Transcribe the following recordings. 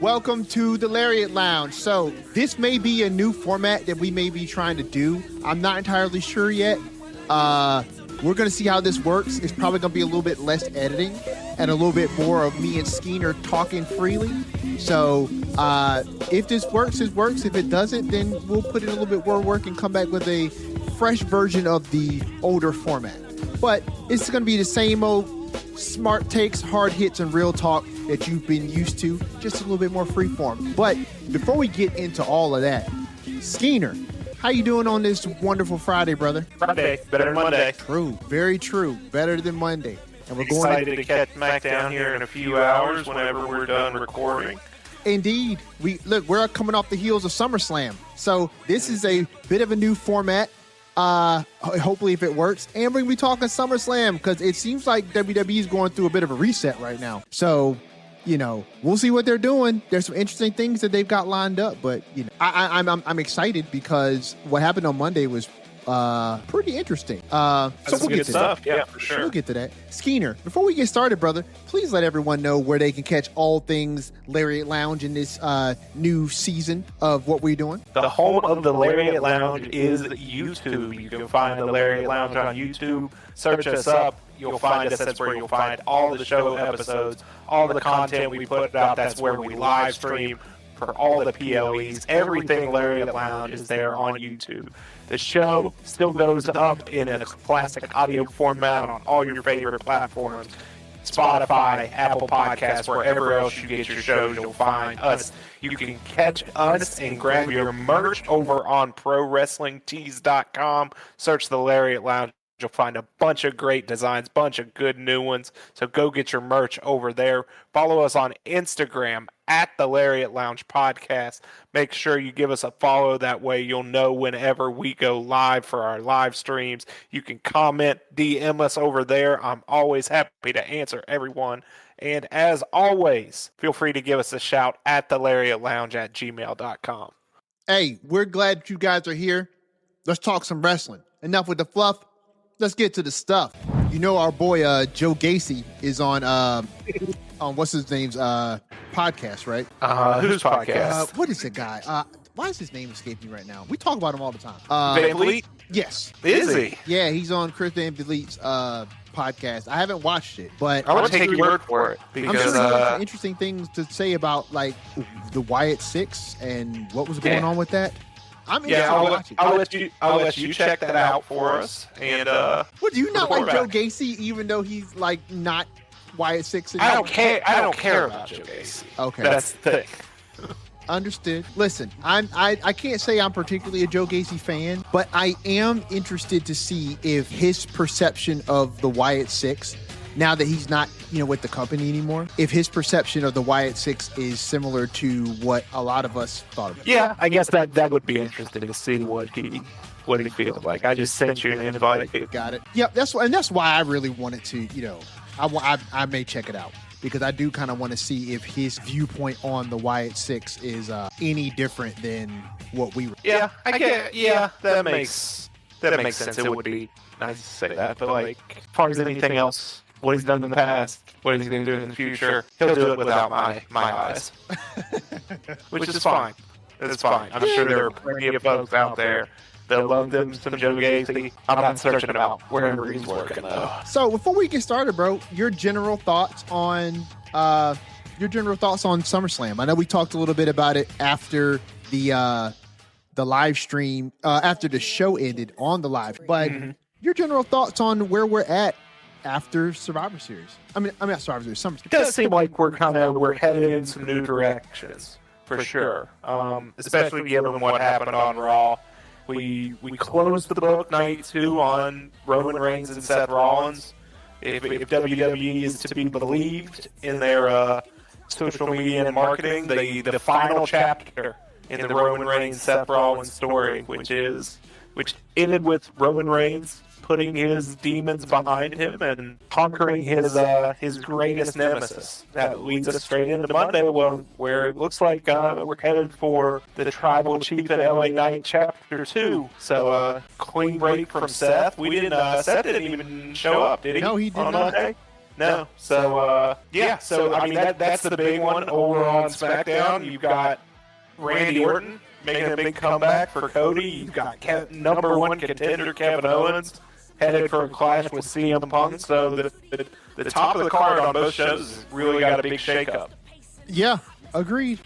Welcome to the Lariat Lounge. So this may be a new format that we may be trying to do. I'm not entirely sure yet. We're going to see how this works. It's probably going to be a little bit less editing and a little bit more of me and Skeens talking freely. So if this works, it works. If it doesn't, then we'll put in a little bit more work and come back with a fresh version of the older format. But it's going to be the same old smart takes, hard hits, and real talk that you've been used to, just a little bit more freeform. But before we get into all of that, Skeens, how you doing on this wonderful Friday, brother? Friday, better than Monday. True, very true, better than Monday. And we're excited to catch SmackDown here in a few hours whenever we're done recording. Indeed. We're coming off the heels of SummerSlam. So this is a bit of a new format. Hopefully if it works. And we're going to be talking SummerSlam because it seems like WWE is going through a bit of a reset right now. So, we'll see what they're doing. There's some interesting things that they've got lined up, but I'm excited because what happened on Monday was pretty interesting. So we'll get to that. Yeah, for sure. We'll get to that. Skeens, before we get started, brother, please let everyone know where they can catch all things Lariat Lounge in this new season of what we're doing. The home of the Lariat Lounge is YouTube. You can find the Lariat Lounge on YouTube. Search us up. You'll find us. That's where you'll find all the show episodes, all the content we put out. That's where we live stream for all the PLEs. Everything Lariat Lounge is there on YouTube. The show still goes up in a classic audio format on all your favorite platforms. Spotify, Apple Podcasts, wherever else you get your shows, you'll find us. You can catch us and grab your merch over on ProWrestlingTees.com. Search the Lariat Lounge. You'll find a bunch of great designs, bunch of good new ones. So go get your merch over there. Follow us on Instagram at the Lariat Lounge Podcast. Make sure you give us a follow. That way you'll know whenever we go live for our live streams. You can comment, DM us over there. I'm always happy to answer everyone. And as always, feel free to give us a shout at the Lariat Lounge at gmail.com. Hey, we're glad that you guys are here. Let's talk some wrestling. Enough with the fluff. Let's get to the stuff. Our boy Joe Gacy is on what's his name's podcast, right? Whose podcast? What is the guy? Why is his name escaping me right now? We talk about him all the time. Van Vliet? Yes. Is he? Yeah, he's on Chris Van Vliet's podcast. I haven't watched it, but I want to take your word for it because I'm sure he has some interesting things to say about like the Wyatt Six and what was going on with that. I'm interested I'll let you check that out for us. And what do you not like Joe Gacy, even though he's like not Wyatt Six? I don't care. I don't care about Joe Gacy. Okay, that's the thing. Understood. Listen, I can't say I'm particularly a Joe Gacy fan, but I am interested to see if his perception of the Wyatt Six, now that he's not, with the company anymore, if his perception of the Wyatt Six is similar to what a lot of us thought of it. Yeah, I guess that would be interesting to see what he feels like. I just sent you an invite. Got it. Yep, that's why I really wanted to, I may check it out because I do kind of want to see if his viewpoint on the Wyatt Six is any different than what we were. Yeah, I get. Yeah, that makes sense. It would be nice to say that, but like, as far as anything else, what he's done in the past, what he's going to do in the future, he'll do it without my eyes, which is fine. It's fine. I'm sure there are plenty of folks out there that love them some Joe Gacy. I'm not searching about wherever he's working, though. So before we get started, bro, your general thoughts on SummerSlam. I know we talked a little bit about it after the live stream, after the show ended on the live, but your general thoughts on where we're at after Survivor Series. I mean, not Survivor Series, SummerSlam. It does seem like we're headed in some new directions, for sure. Especially given what happened on Raw. We closed the book night 2 on Roman Reigns and Seth Rollins. If WWE is to be believed in their social media and marketing, the final chapter in the Roman Reigns Seth Rollins story, which ended with Roman Reigns putting his demons behind him and conquering his greatest nemesis. That leads us straight into Monday, where it looks like we're headed for the Tribal Chief at LA Knight Chapter 2. So clean break from Seth. Seth didn't even show up, did he? No, he did on not. Monday? No. So, yeah. So, I mean, that's the big one over on SmackDown. You've got Randy Orton making a big comeback for Cody. You've got number one contender Kevin Owens headed for a clash with CM Punk. So the top of the card on both shows really got a big shakeup. Yeah, agreed.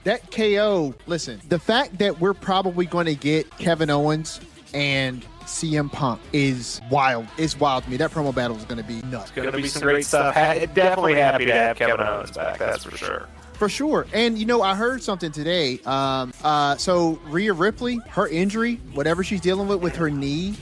That KO, listen, the fact that we're probably going to get Kevin Owens and CM Punk is wild. It's wild to me. That promo battle is going to be nuts. It's going to be some great stuff. Definitely happy to have Kevin Owens back, that's for sure. For sure. And, I heard something today. So Rhea Ripley, her injury, whatever she's dealing with her knee,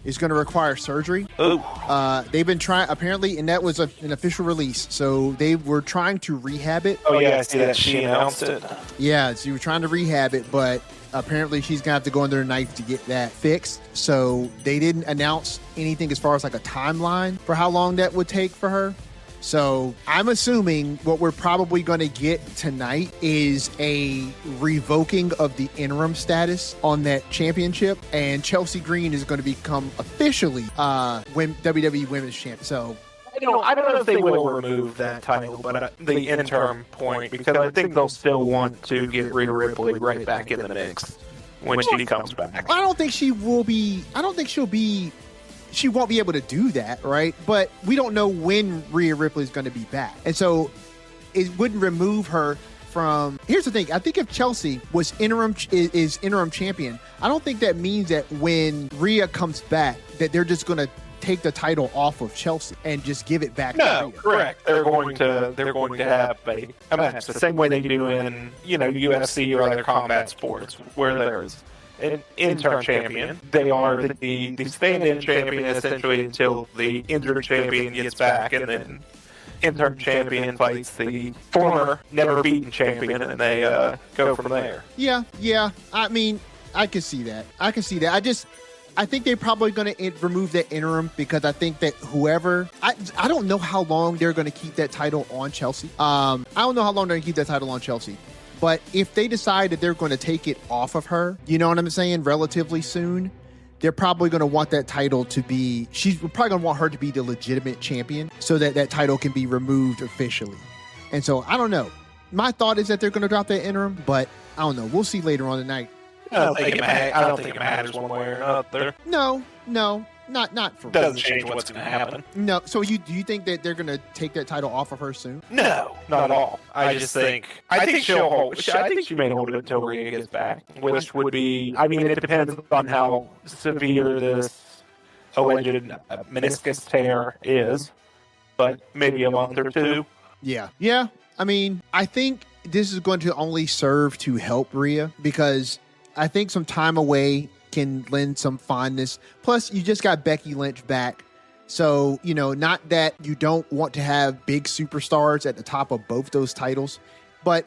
is going to require surgery. Oh. They've been trying, apparently, and that was an official release. So they were trying to rehab it. Oh, yeah, I see that she announced it. Yeah, so you were trying to rehab it, but apparently she's going to have to go under a knife to get that fixed. So they didn't announce anything as far as like a timeline for how long that would take for her. So I'm assuming what we're probably going to get tonight is a revoking of the interim status on that championship, and Chelsea Green is going to become officially WWE Women's Champion. So I don't know if they will remove that title, but the interim point, because I think they'll still want to get Rhea Ripley right back in the mix when she comes back. I don't think she will be. I don't think she'll be. She won't be able to do that, right? But we don't know when Rhea Ripley is going to be back. And so it wouldn't remove her from... Here's the thing. I think if Chelsea was interim champion, I don't think that means that when Rhea comes back, that they're just going to take the title off of Chelsea and just give it back to Rhea. Correct. They're going to have a match the same way they do in, UFC or other combat sports, where there's an interim champion. They are the stand-in champion essentially until the injured champion gets back, and then interim champion fights the former never beaten champion, and they go from there. Yeah. I mean, I can see that. I think they're probably going to remove that interim because I think that whoever... I don't know how long they're going to keep that title on Chelsea. But if they decide that they're going to take it off of her, you know what I'm saying, relatively soon, they're probably going to want that title to be... She's probably going to want her to be the legitimate champion so that that title can be removed officially. And so, I don't know. My thought is that they're going to drop that interim, but I don't know. We'll see later on tonight. I don't think it matters one way or another. No, not for... Doesn't change what's going to happen. No, so do you think that they're going to take that title off of her soon? No, not at all. I think she'll hold. I think she may hold it until Rhea gets back, which would be... I mean, it depends on how severe this alleged meniscus tear is, but maybe a month or two. Yeah. I mean, I think this is going to only serve to help Rhea because I think some time away can lend some fondness. Plus, you just got Becky Lynch back. So, not that you don't want to have big superstars at the top of both those titles, but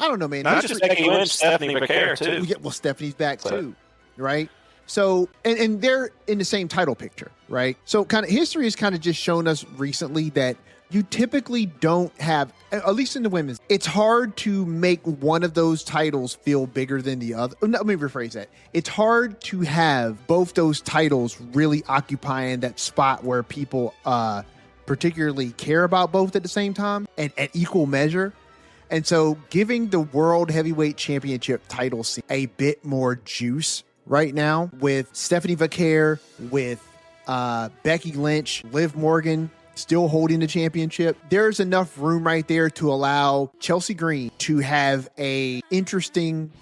I don't know, man. Not just Becky Lynch, Stephanie McCare, too. Yeah, well, Stephanie's back, too, right? So, and they're in the same title picture, right? So, kind of history has kind of just shown us recently that you typically don't have, at least in the women's, it's hard to make one of those titles feel bigger than the other. No, let me rephrase that. It's hard to have both those titles really occupying that spot where people particularly care about both at the same time and at equal measure. And so giving the World Heavyweight Championship title a bit more juice right now with Stephanie McCare, with Becky Lynch, Liv Morgan, still holding the championship. There's enough room right there to allow Chelsea Green to have a interesting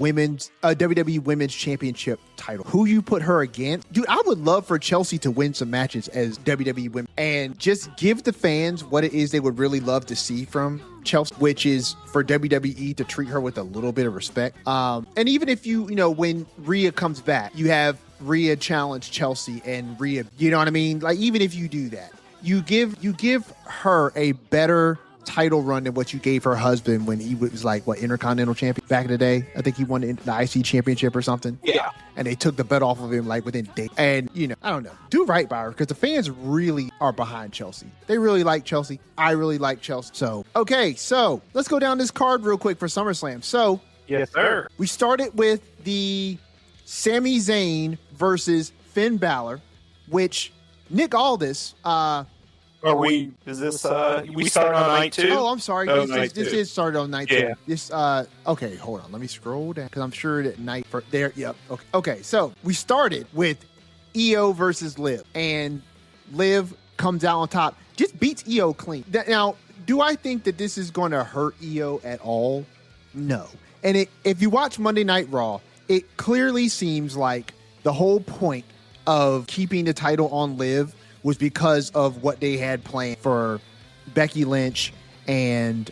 WWE Women's Championship title. Who you put her against? Dude, I would love for Chelsea to win some matches as WWE Women and just give the fans what it is they would really love to see from Chelsea, which is for WWE to treat her with a little bit of respect. And even if when Rhea comes back, you have Rhea challenge Chelsea and Rhea, you know what I mean? Like, even if you do that, you give her a better title run than what you gave her husband when he was Intercontinental champion back in the day. I think he won the IC championship or something. Yeah. And they took the belt off of him within days. And, I don't know. Do right by her because the fans really are behind Chelsea. They really like Chelsea. I really like Chelsea. So, okay. So let's go down this card real quick for SummerSlam. So, yes, sir. We started with the Sami Zayn versus Finn Balor, which Nick Aldis, Are we? Is this? We start on night 2? Oh, I'm sorry. Oh, This is started on night 2. Yeah. This okay, hold on. Let me scroll down because I'm sure that night for there. Yep. Okay. So we started with EO versus Liv, and Liv comes out on top. Just beats EO clean. Now, do I think that this is going to hurt EO at all? No. And if you watch Monday Night Raw, it clearly seems like the whole point of keeping the title on Liv was because of what they had planned for Becky Lynch and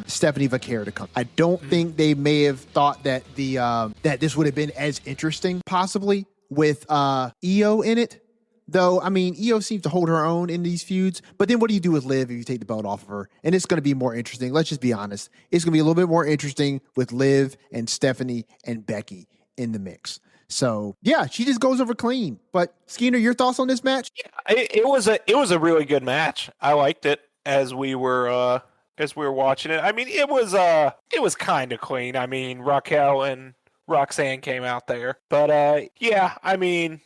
Stephanie Vaquer to come. I don't think they may have thought that that this would have been as interesting, possibly, with EO in it. Though, I mean, EO seems to hold her own in these feuds. But then what do you do with Liv if you take the belt off of her? And it's going to be more interesting. Let's just be honest. It's going to be a little bit more interesting with Liv and Stephanie and Becky in the mix. So, yeah, she just goes over clean. But, Skeena, your thoughts on this match? Yeah, it was a really good match. I liked it as we were watching it. I mean, it was kind of clean. I mean, Raquel and Roxanne came out there. But, yeah, I mean,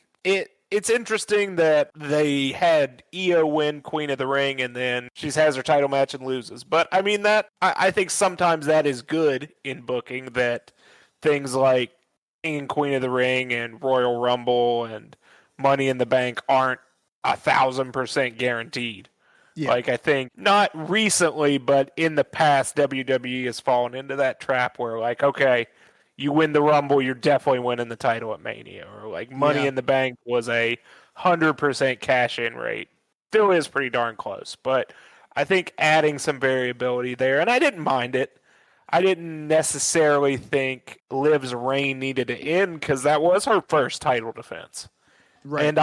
It's interesting that they had Io win Queen of the Ring and then she has her title match and loses. But I mean I think sometimes that is good in booking, that things like in Queen of the Ring and Royal Rumble and Money in the Bank aren't 1,000% guaranteed. Yeah. Like, I think not recently, but in the past, WWE has fallen into that trap where, like, okay, you win the Rumble, you're definitely winning the title at Mania. Or like Money in the Bank was a 100% cash-in rate. Still is pretty darn close. But I think adding some variability there, and I didn't mind it. I didn't necessarily think Liv's reign needed to end because that was her first title defense. Right.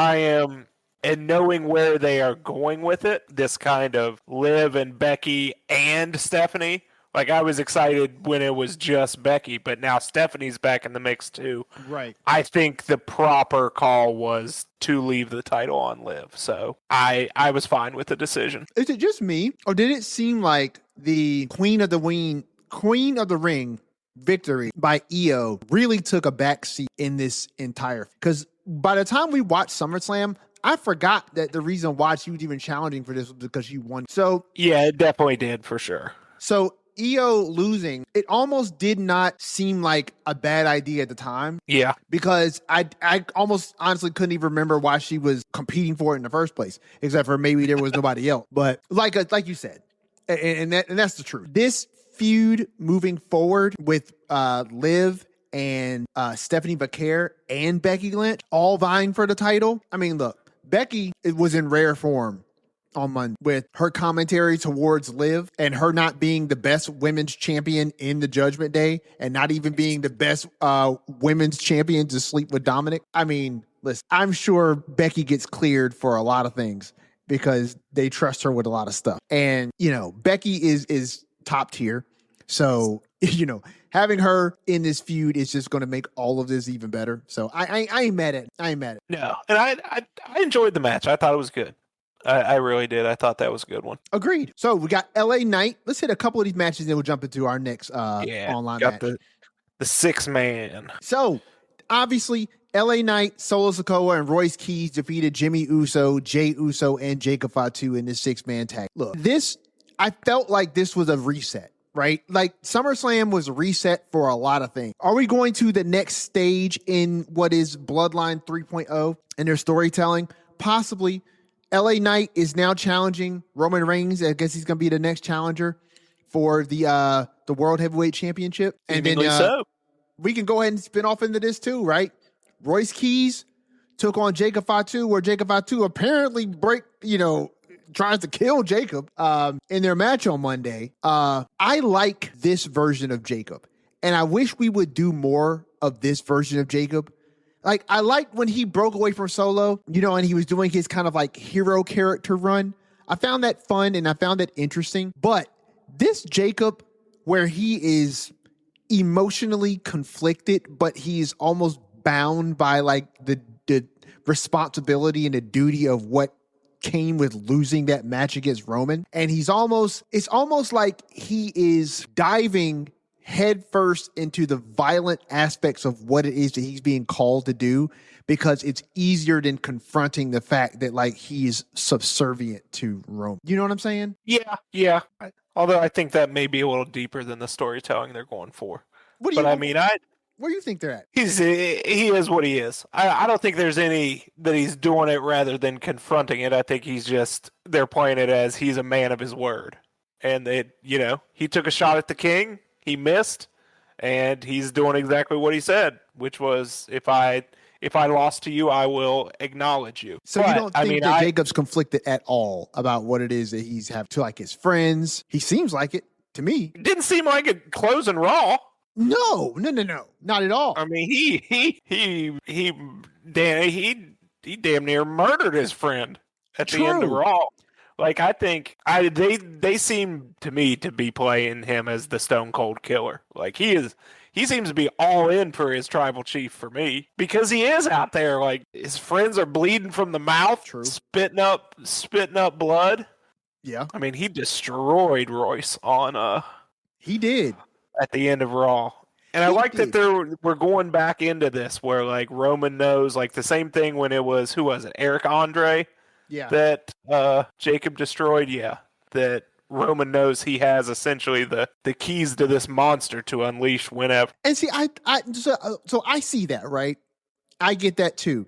And knowing where they are going with it, this kind of Liv and Becky and Stephanie, like, I was excited when it was just Becky, but now Stephanie's back in the mix too. Right. I think the proper call was to leave the title on Liv. So I was fine with the decision. Is it just me, or did it seem like the Queen of the Ring victory by Io really took a backseat in this entire? Because by the time we watched SummerSlam, I forgot that the reason why she was even challenging for this was because she won. So yeah, it definitely did for sure. So Io losing, it almost did not seem like a bad idea at the time. Yeah. Because I almost honestly couldn't even remember why she was competing for it in the first place, except for maybe there was nobody else. But like you said, and that's the truth. This feud moving forward with Liv and Stephanie Vaquer and Becky Lynch all vying for the title. I mean, look, Becky was in rare form on Monday with her commentary towards Liv and her not being the best women's champion in the Judgment Day and not even being the best women's champion to sleep with Dominic. I mean, listen, I'm sure Becky gets cleared for a lot of things because they trust her with a lot of stuff. And, you know, Becky is top tier. So, you know, having her in this feud is just going to make all of this even better. So I ain't mad at it. No. And I enjoyed the match. I thought it was good. I really did. I thought that was a good one. Agreed. So we got LA Knight. Let's hit a couple of these matches and then we'll jump into our next online match. The 6-man. So obviously LA Knight, Solo Sikoa, and Royce Keys defeated Jimmy Uso, Jay Uso, and Jacob Fatu in this 6-man tag. Look, I felt like this was a reset, right? Like SummerSlam was a reset for a lot of things. Are we going to the next stage in what is Bloodline 3.0 in their storytelling? Possibly. LA Knight is now challenging Roman Reigns. I guess he's going to be the next challenger for the World Heavyweight Championship. And then we can go ahead and spin off into this too, right? Royce Keys took on Jacob Fatu, where Jacob Fatu apparently tries to kill Jacob in their match on Monday. I like this version of Jacob, and I wish we would do more of this version of Jacob. Like, I liked when he broke away from Solo, and he was doing his kind of like hero character run. I found that fun and I found that interesting. But this Jacob, where he is emotionally conflicted, but he's almost bound by like the responsibility and the duty of what came with losing that match against Roman. And it's almost like he is diving headfirst into the violent aspects of what it is that he's being called to do, because it's easier than confronting the fact that like he is subservient to Rome. You know what I'm saying? Yeah. Although I think that may be a little deeper than the storytelling they're going for. What do you? But I mean, where do you think they're at? he is what he is. I don't think there's any that he's doing it rather than confronting it. I think they're playing it as he's a man of his word, and he took a shot at the king, he missed, and he's doing exactly what he said, which was if I lost to you, I will acknowledge you. So you don't think that Jacob's conflicted at all about what it is that he's have to like his friends? He seems like it to me. It didn't seem like it closing Raw. No, not at all. I mean, he damn near murdered his friend at the end of Raw. Like, I think they seem to me to be playing him as the Stone Cold Killer. Like, he seems to be all in for his tribal chief for me, because he is out there. Like, his friends are bleeding from the mouth, spitting up blood. Yeah, I mean, he destroyed Royce on He did. At the end of Raw. And I like that we're going back into this where like Roman knows, like the same thing when it was, who was it? Eric Andre? Yeah. That Jacob destroyed. Yeah. That Roman knows he has essentially the keys to this monster to unleash whenever. And see, so I see that, right? I get that too.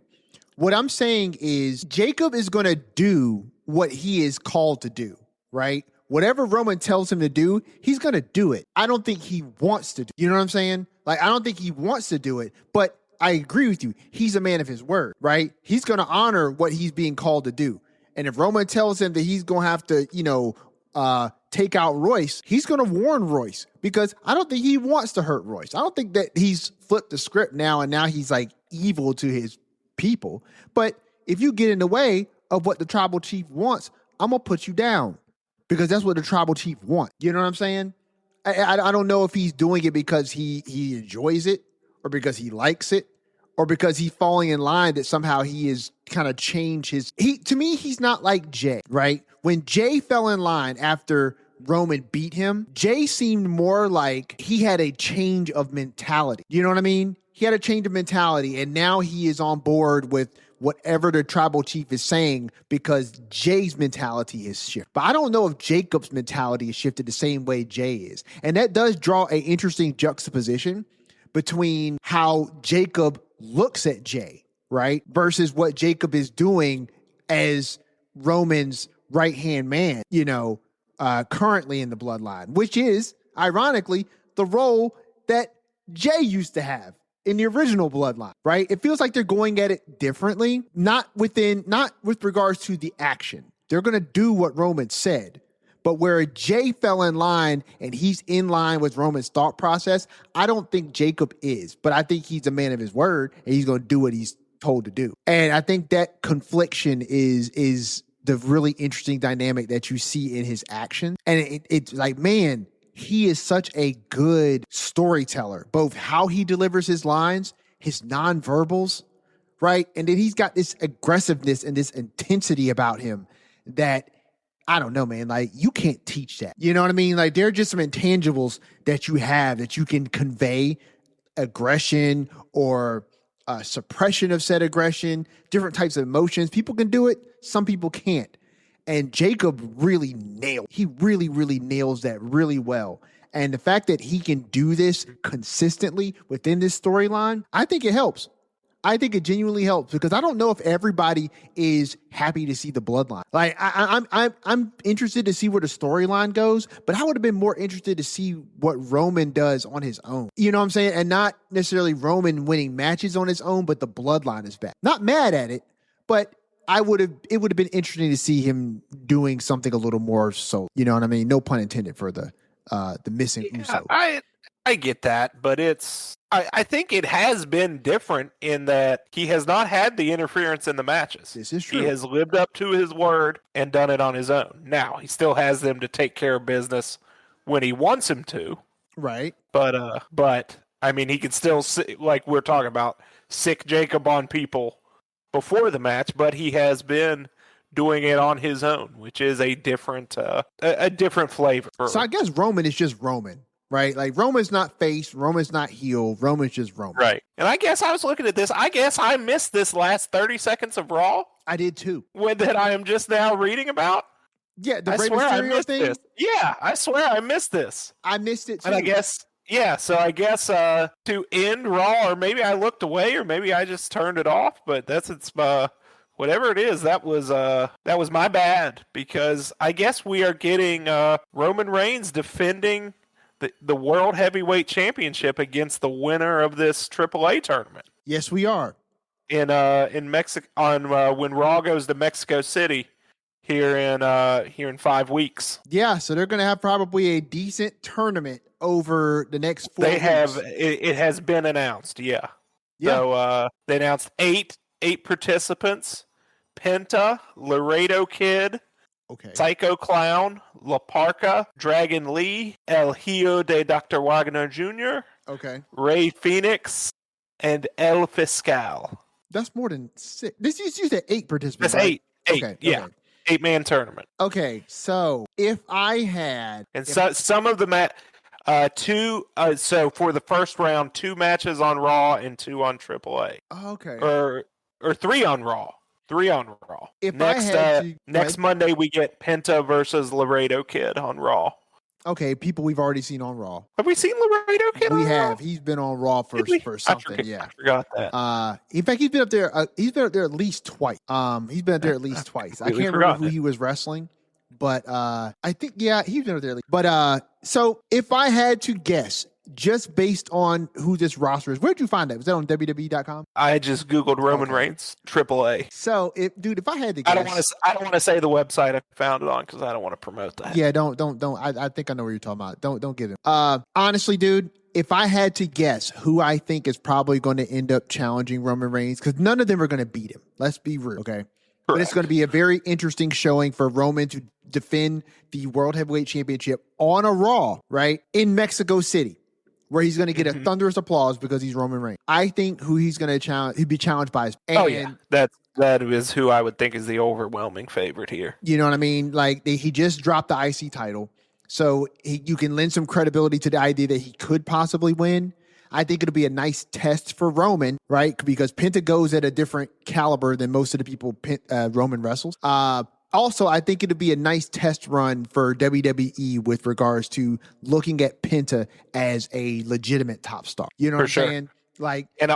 What I'm saying is Jacob is going to do what he is called to do, right? Whatever Roman tells him to do, he's going to do it. I don't think he wants to do. You know what I'm saying? Like, I don't think he wants to do it, but I agree with you. He's a man of his word, right? He's going to honor what he's being called to do. And if Roman tells him that he's going to have to, take out Royce, he's going to warn Royce, because I don't think he wants to hurt Royce. I don't think that he's flipped the script now and now he's like evil to his people. But if you get in the way of what the tribal chief wants, I'm going to put you down. Because that's what the tribal chief wants. You know what I'm saying? I don't know if he's doing it because he enjoys it, or because he likes it, or because he's falling in line that somehow he is kind of changed his... To me, he's not like Jay, right? When Jay fell in line after Roman beat him, Jay seemed more like he had a change of mentality. You know what I mean? He had a change of mentality, and now he is on board with whatever the tribal chief is saying, because Jay's mentality has shifted. But I don't know if Jacob's mentality has shifted the same way Jay is. And that does draw an interesting juxtaposition between how Jacob looks at Jay, right? Versus what Jacob is doing as Roman's right-hand man, currently in the bloodline, which is, ironically, the role that Jay used to have in the original bloodline, right? It feels like they're going at it differently, not with regards to the action. They're going to do what Roman said, but where Jay fell in line and he's in line with Roman's thought process, I don't think Jacob is, but I think he's a man of his word and he's going to do what he's told to do. And I think that confliction is the really interesting dynamic that you see in his action. And it's like, man, he is such a good storyteller, both how he delivers his lines, his nonverbals, right? And then he's got this aggressiveness and this intensity about him that, I don't know, man, like you can't teach that. You know what I mean? Like there are just some intangibles that you have that you can convey, aggression or suppression of said aggression, different types of emotions. People can do it. Some people can't. And Jacob really nails that really well. And the fact that he can do this consistently within this storyline, I think it helps. I think it genuinely helps, because I don't know if everybody is happy to see the bloodline. Like I'm interested to see where the storyline goes, but I would have been more interested to see what Roman does on his own. You know what I'm saying? And not necessarily Roman winning matches on his own, but the bloodline is back. Not mad at it, but it would have been interesting to see him doing something a little more so. You know what I mean? No pun intended for the missing Uso. I get that, but I think it has been different in that he has not had the interference in the matches. This is true. He has lived up to his word and done it on his own. Now, he still has them to take care of business when he wants him to. Right. But I mean, he can still, like we're talking about, sick Jacob on people before the match, but he has been doing it on his own, which is a different flavor. So I guess Roman is just Roman. right? Like Roman's not face, Roman's not heel, Roman's just Roman. Right. And I guess I was looking at this. I guess I missed this last 30 seconds of Raw. I did too. That I am just now reading about. Yeah, the I Rey swear I Mysterio missed thing. this. Yeah, I swear I missed this. I missed it too. And I guess, so I guess to end Raw, or maybe I looked away, or maybe I just turned it off. But whatever it is, that was my bad, because I guess we are getting Roman Reigns defending the World Heavyweight Championship against the winner of this AAA tournament. Yes, we are. In Mexico when Raw goes to Mexico City here in 5 weeks. Yeah, so they're going to have probably a decent tournament over the next 4 weeks. It has been announced, yeah. So they announced eight participants: Penta, Laredo Kid, Psycho Clown, La Parca, Dragon Lee, El Hijo de Dr. Wagner Jr., Rey Fenix, and El Fiscal. That's more than 6. This you said 8 participants. That's right? 8. Okay. 8-man tournament. Okay, so if I had... some of the so for the first round, 2 matches on Raw and 2 on AAA. Okay. Or 3 on Raw. 3 on Raw. Next Monday, we get Penta versus Laredo Kid on Raw. Okay, people we've already seen on Raw. Have we seen Laredo Kid on Raw? We have. He's been on Raw for something. I forgot that. In fact, he's been up there. He's been up there at least twice. He's been up there at least twice. I can't remember who he was wrestling, but I think he's been up there. But so if I had to guess, just based on who this roster is, where'd you find that? Was that on WWE.com? I just Googled Roman Reigns AAA. So if I had to guess, I don't want to say the website I found it on, because I don't want to promote that. Yeah, don't. I think I know what you're talking about. Don't get it. Honestly, dude, if I had to guess who I think is probably going to end up challenging Roman Reigns, because none of them are going to beat him. Let's be real, okay? Correct. But it's going to be a very interesting showing for Roman to defend the World Heavyweight Championship on a Raw, right, in Mexico City, where he's going to get a thunderous applause because he's Roman Reigns. I think who he's going to challenge, he'd be challenged by his... That is who I would think is the overwhelming favorite here. You know what I mean? Like, he just dropped the IC title, so you can lend some credibility to the idea that he could possibly win. I think it'll be a nice test for Roman, right? Because Penta goes at a different caliber than most of the people Roman wrestles. Also, I think it'll be a nice test run for WWE with regards to looking at Penta as a legitimate top star. You know what I'm saying? Like, and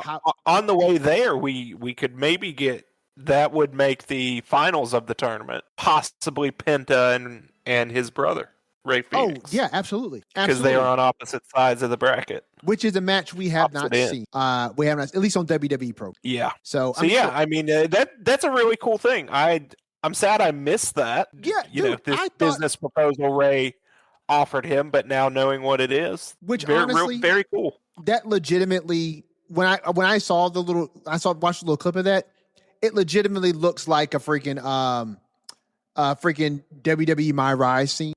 on the way there, we could maybe get, that would make the finals of the tournament possibly Penta and his brother Rey Fenix. Oh yeah, absolutely. Because they are on opposite sides of the bracket, which is a match we have not seen. We have not, at least on WWE Pro. Yeah. So I mean that's a really cool thing. I'm sad I missed that. Yeah, this business proposal Ray offered him, but now knowing what it is, which honestly, very cool. That legitimately, when I watched the little clip of that, it legitimately looks like a freaking WWE My Rise scene.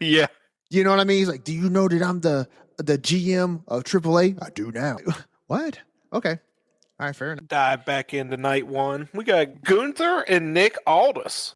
Yeah, you know what I mean? He's like, do you know that I'm the GM of AAA? I do now. What? Okay. All right, fair enough. Dive back into night one. We got Gunther and Nick Aldis.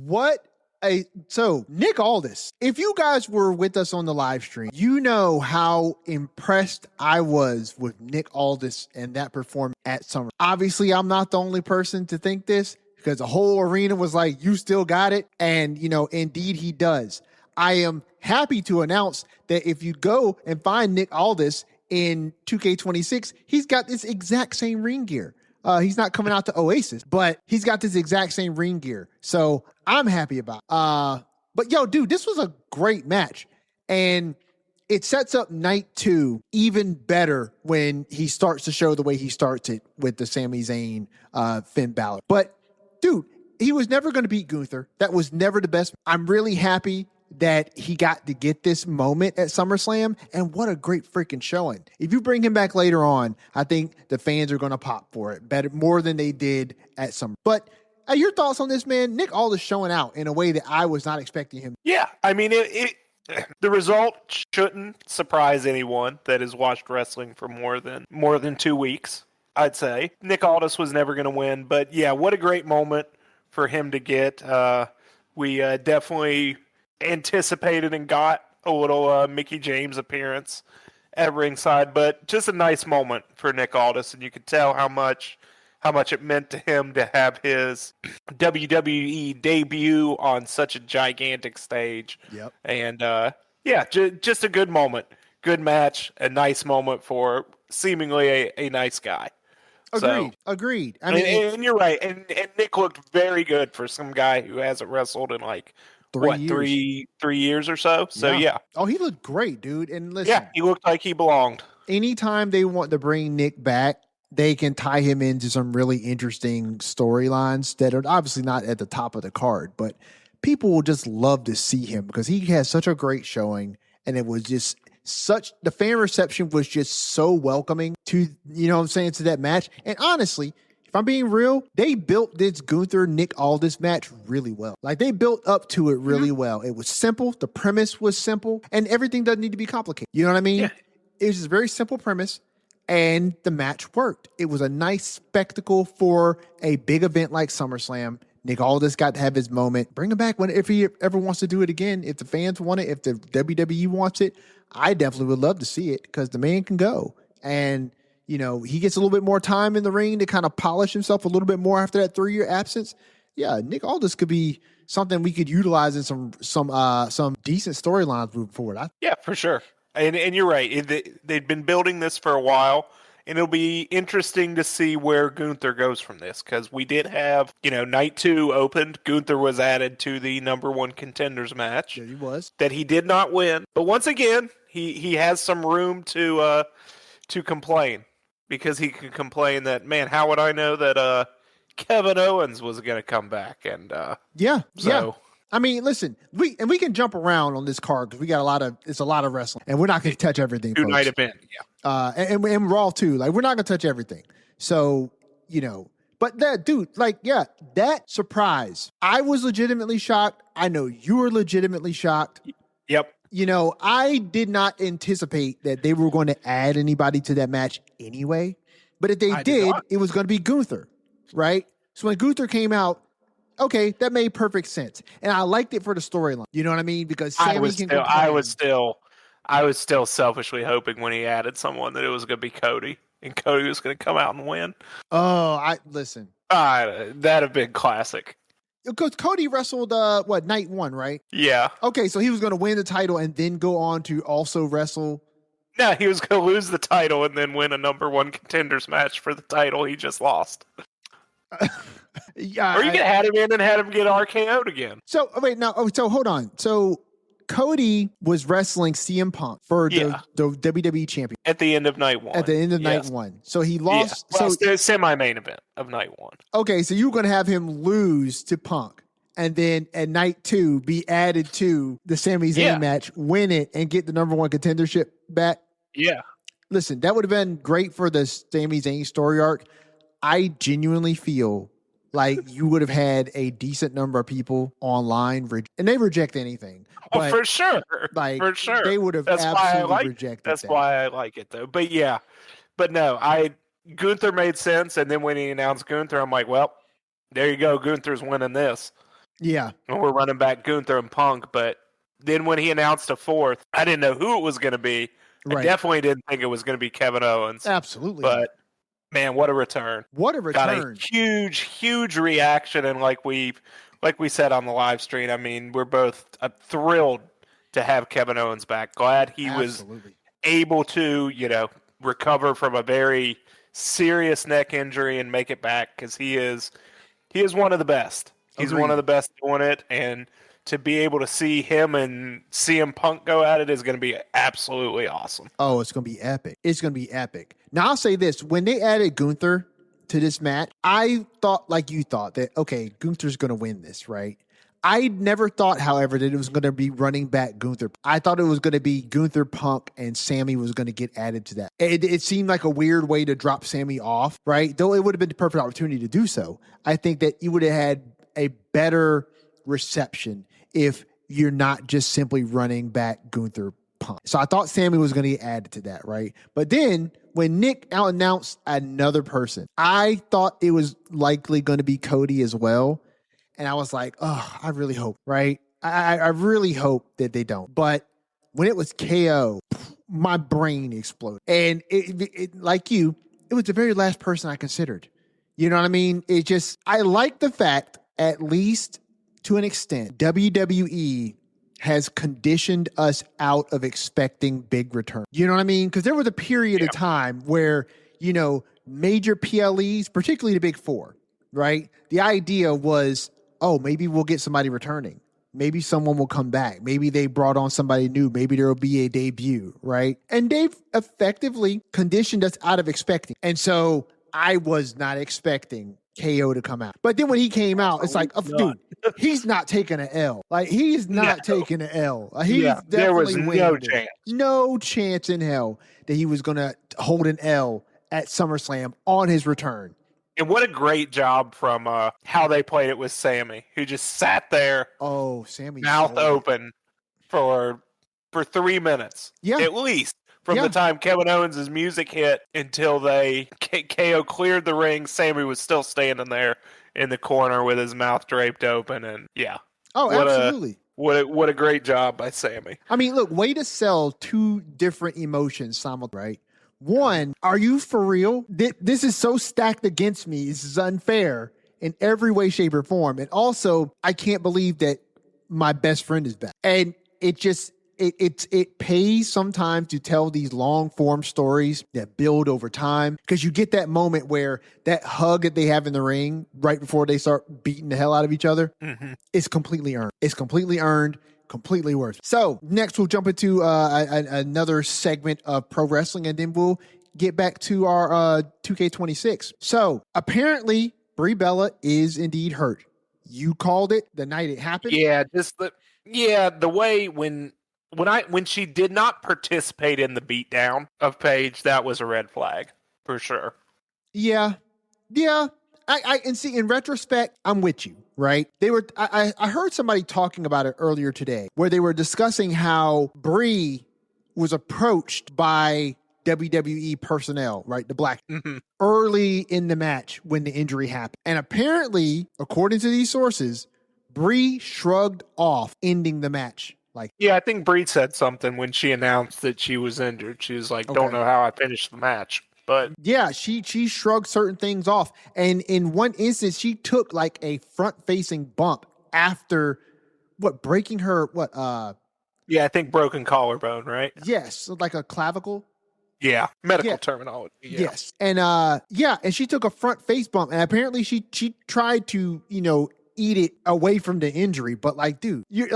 So Nick Aldis, if you guys were with us on the live stream, you know how impressed I was with Nick Aldis and that performance at Summer. Obviously, I'm not the only person to think this, because the whole arena was like, you still got it. And, indeed he does. I am happy to announce that if you go and find Nick Aldis in 2K26, he's got this exact same ring gear. He's not coming out to Oasis, but he's got this exact same ring gear. So I'm happy about it. But yo, dude, this was a great match. And it sets up night 2 even better when he starts to show the way he starts it with the Sami Zayn, Finn Balor. But dude, he was never going to beat Gunther. That was never the best. I'm really happy that he got to get this moment at SummerSlam, and what a great freaking showing. If you bring him back later on, I think the fans are going to pop for it better, more than they did at Summer. But your thoughts on this, man? Nick Aldis showing out in a way that I was not expecting him. Yeah, I mean, the result shouldn't surprise anyone that has watched wrestling for more than 2 weeks, I'd say. Nick Aldis was never going to win, but yeah, what a great moment for him to get. We definitely anticipated and got a little Mickey James appearance at ringside, but just a nice moment for Nick Aldis, and you could tell how much it meant to him to have his WWE debut on such a gigantic stage. Yep. And just a good moment, good match, a nice moment for seemingly a nice guy. Agreed. I mean, and you're right. And Nick looked very good for some guy who hasn't wrestled in like 3 years or so. So yeah. Oh, he looked great, dude. And listen, he looked like he belonged. Anytime they want to bring Nick back, they can tie him into some really interesting storylines that are obviously not at the top of the card, but people will just love to see him because he has such a great showing, and it was just the fan reception was just so welcoming to, to that match. And honestly, if I'm being real, they built this Gunther Nick Aldis match really well. Like, they built up to it really well. It was simple. The premise was simple, and everything doesn't need to be complicated. You know what I mean? Yeah. It was just a very simple premise, and the match worked. It was a nice spectacle for a big event like SummerSlam. Nick Aldis got to have his moment. Bring him back if he ever wants to do it again. If the fans want it, if the WWE wants it, I definitely would love to see it because the man can go. And, he gets a little bit more time in the ring to kind of polish himself a little bit more after that 3-year absence. Yeah, Nick Aldis could be something we could utilize in some decent storylines moving forward. Yeah, for sure. And you're right. They've been building this for a while. And it'll be interesting to see where Gunther goes from this, because we did have, night 2 opened. Gunther was added to the number 1 contenders match. Yeah, he was. That he did not win. But once again, he has some room to complain, because he can complain that, man, how would I know that Kevin Owens was going to come back? And yeah. I mean, listen, we can jump around on this card because we got it's a lot of wrestling, and we're not going to touch everything. Two-night event, yeah. And Raw too. Like, we're not going to touch everything. So, but that dude, that surprise, I was legitimately shocked. I know you were legitimately shocked. Yep. I did not anticipate that they were going to add anybody to that match anyway. But if they did, it was going to be Gunther, right? So when Gunther came out, okay, that made perfect sense, and I liked it for the storyline. You know what I mean? Because Sammy I was still selfishly hoping when he added someone that it was going to be Cody, and Cody was going to come out and win. Oh, listen. That'd have been classic. Because Cody wrestled night 1, right? Yeah. Okay, so he was going to win the title and then go on to also wrestle. No, he was going to lose the title and then win a number 1 contenders match for the title he just lost. Yeah, or you could have had him in and had him get RKO'd again. So wait, now, so hold on. So Cody was wrestling CM Punk for the WWE champion at the end of night 1. At the end of night 1, so he lost. Yeah. Well, so semi-main event of night 1. Okay, so you were going to have him lose to Punk, and then at night 2 be added to the Sami Zayn match, win it, and get the number 1 contendership back. Yeah. Listen, that would have been great for the Sami Zayn story arc. I genuinely feel like you would have had a decent number of people online, and they reject anything. Oh, for sure. For sure. They would have absolutely rejected that. That's why I like it, though. But yeah. But no, Gunther made sense, and then when he announced Gunther, I'm like, well, there you go. Gunther's winning this. Yeah. And we're running back Gunther and Punk. But then when he announced a 4th, I didn't know who it was going to be. Right. I definitely didn't think it was going to be Kevin Owens. Absolutely. But man, what a return. What a return. Got a huge, huge reaction. And like we said on the live stream, I mean, we're both thrilled to have Kevin Owens back. Glad he was able to, recover from a very serious neck injury and make it back, because he is one of the best. He's one of the best doing it. And to be able to see him and CM Punk go at it is going to be absolutely awesome. Oh, it's going to be epic. It's going to be epic. Now, I'll say this. When they added Gunther to this match, I thought, like you thought, that, okay, Gunther's going to win this, right? I never thought, however, that it was going to be running back Gunther. I thought it was going to be Gunther, Punk, and Sammy was going to get added to that. It seemed like a weird way to drop Sammy off, right? Though it would have been the perfect opportunity to do so. I think that you would have had a better reception if you're not just simply running back Gunther, Punk. So I thought Sammy was going to get added to that, right? But then when Nick announced another person, I thought it was likely going to be Cody as well. And I was like, oh, I really hope, right? I really hope that they don't. But when it was KO, my brain exploded. And like you, it was the very last person I considered. You know what I mean? I like the fact, at least to an extent, WWE has conditioned us out of expecting big returns. You know what I mean? Because there was a period of time where, major PLEs, particularly the big four, right? The idea was, oh, maybe we'll get somebody returning. Maybe someone will come back. Maybe they brought on somebody new. Maybe there will be a debut, right? And they've effectively conditioned us out of expecting. And so I was not expecting KO to come out. But then when he came out, it's like, dude, he's not taking an L. Like, he's not taking an L. There was no chance. No chance in hell that he was going to hold an L at SummerSlam on his return. And what a great job from how they played it with Sammy, who just sat there, Sammy, mouth open for 3 minutes, at least, from the time Kevin Owens' music hit until KO cleared the ring. Sammy was still standing there in the corner with his mouth draped open, and absolutely. What a great job by Sammy. I mean, look, way to sell two different emotions simultaneously, right? One, are you for real? This is so stacked against me. This is unfair in every way, shape, or form. And also, I can't believe that my best friend is back. And it pays sometimes to tell these long form stories that build over time, because you get that moment where that hug that they have in the ring right before they start beating the hell out of each other is completely earned. It's completely earned. Completely worth it. So next we'll jump into another segment of pro wrestling, and then we'll get back to our 2K26. So apparently Brie Bella is indeed hurt. You called it the night it happened. Yeah, the way when she did not participate in the beatdown of Paige, that was a red flag for sure. Yeah. And see, in retrospect, I'm with you, right? I heard somebody talking about it earlier today, where they were discussing how Brie was approached by WWE personnel, right? The black early in the match when the injury happened. And apparently, according to these sources, Brie shrugged off ending the match. I think Brie said something when she announced that she was injured. She was like, don't know how I finished the match. But yeah, she shrugged certain things off. And in one instance, she took like a front-facing bump after breaking her I think broken collarbone, right? Yes, like a clavicle. Yeah, medical terminology. Yeah. Yes. And and she took a front face bump, and apparently she tried to, eat it away from the injury, but dude, you're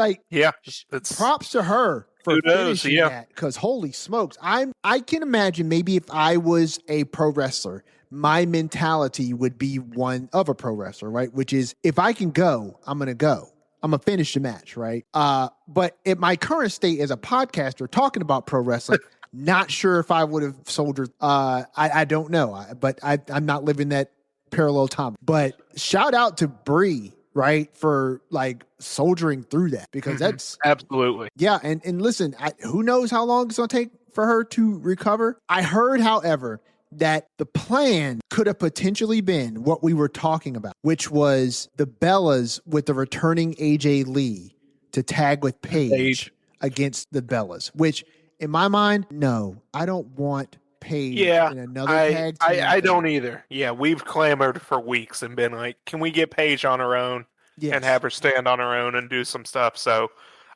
props to her for finishing that, because holy smokes, I can imagine maybe if I was a pro wrestler, my mentality would be one of a pro wrestler, right? Which is, if I can go, I'm gonna go. I'm gonna finish the match, right? But in my current state as a podcaster talking about pro wrestling, not sure if I would have soldiered. I don't know, but I'm not living that parallel time. But shout out to Brie, right, for soldiering through that, because that's absolutely. Yeah. And listen, who knows how long it's going to take for her to recover. I heard, however, that the plan could have potentially been what we were talking about, which was the Bellas with the returning AJ Lee to tag with Paige against the Bellas, which in my mind, no, I don't want Paige in another tag team. I don't either. Yeah, we've clamored for weeks and been like, can we get Paige on her own and have her stand on her own and do some stuff? So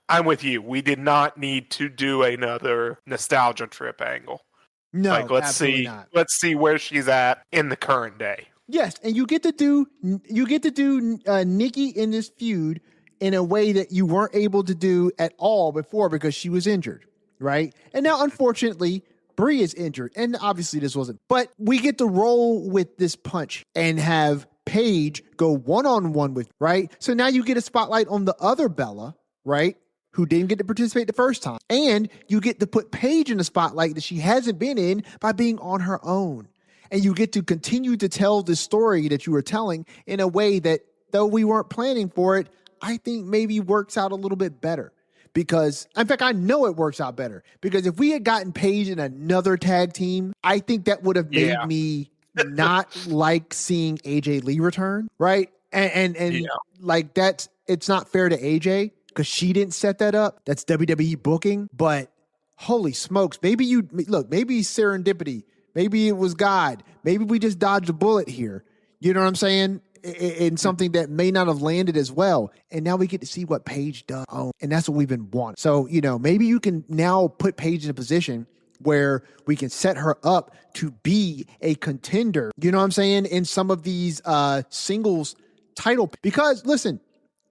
I'm with you. We did not need to do another nostalgia trip angle. No, let's see where she's at in the current day. Yes, and you get to do Nikki in this feud in a way that you weren't able to do at all before, because she was injured, right? And now, unfortunately, Brie is injured, and obviously this wasn't. But we get to roll with this punch and have Paige go one-on-one with, right? So now you get a spotlight on the other Bella, right, who didn't get to participate the first time. And you get to put Paige in the spotlight that she hasn't been in by being on her own. And you get to continue to tell the story that you were telling in a way that, though we weren't planning for it, I think maybe works out a little bit better. Because, in fact, I know it works out better. Because if we had gotten Paige in another tag team, I think that would have made me not like seeing AJ Lee return, right? And it's not fair to AJ, because she didn't set that up. That's WWE booking. But holy smokes, maybe maybe serendipity, maybe it was God, maybe we just dodged a bullet here. You know what I'm saying? In something that may not have landed as well. And now we get to see what Paige does. And that's what we've been wanting. So, maybe you can now put Paige in a position where we can set her up to be a contender, you know what I'm saying, in some of these singles title. Because listen,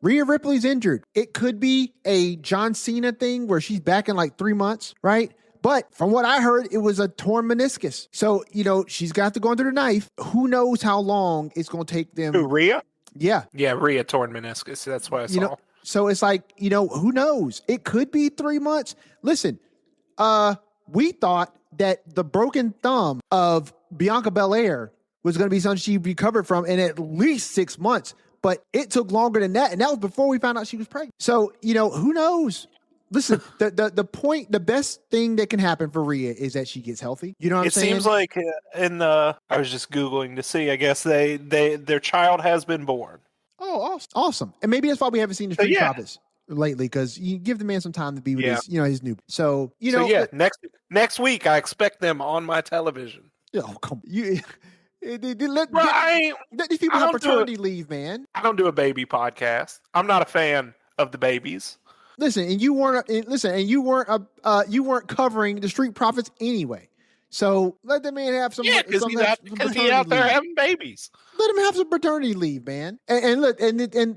Rhea Ripley's injured. It could be a John Cena thing where she's back in like 3 months, right? But from what I heard, it was a torn meniscus. So, she's got to go under the knife. Who knows how long it's going to take them. Who, Rhea? Yeah. Yeah, Rhea torn meniscus. That's what I saw. So it's like, who knows? It could be 3 months. Listen, we thought that the broken thumb of Bianca Belair was going to be something she recovered from in at least 6 months, but it took longer than that. And that was before we found out she was pregnant. So, who knows? Listen, the best thing that can happen for Rhea is that she gets healthy. You know what I'm saying? It seems like I was just Googling to see, I guess their child has been born. Oh, awesome. And maybe that's why we haven't seen the Street Profits lately, because you give the man some time to be with his new. So, next week I expect them on my television. Oh, come on. These people have paternity leave, man. I don't do a baby podcast. I'm not a fan of the babies. Listen, and you weren't covering the Street Profits anyway. So let the man have some. Yeah, because he's out there having babies. Let him have some paternity leave, man. And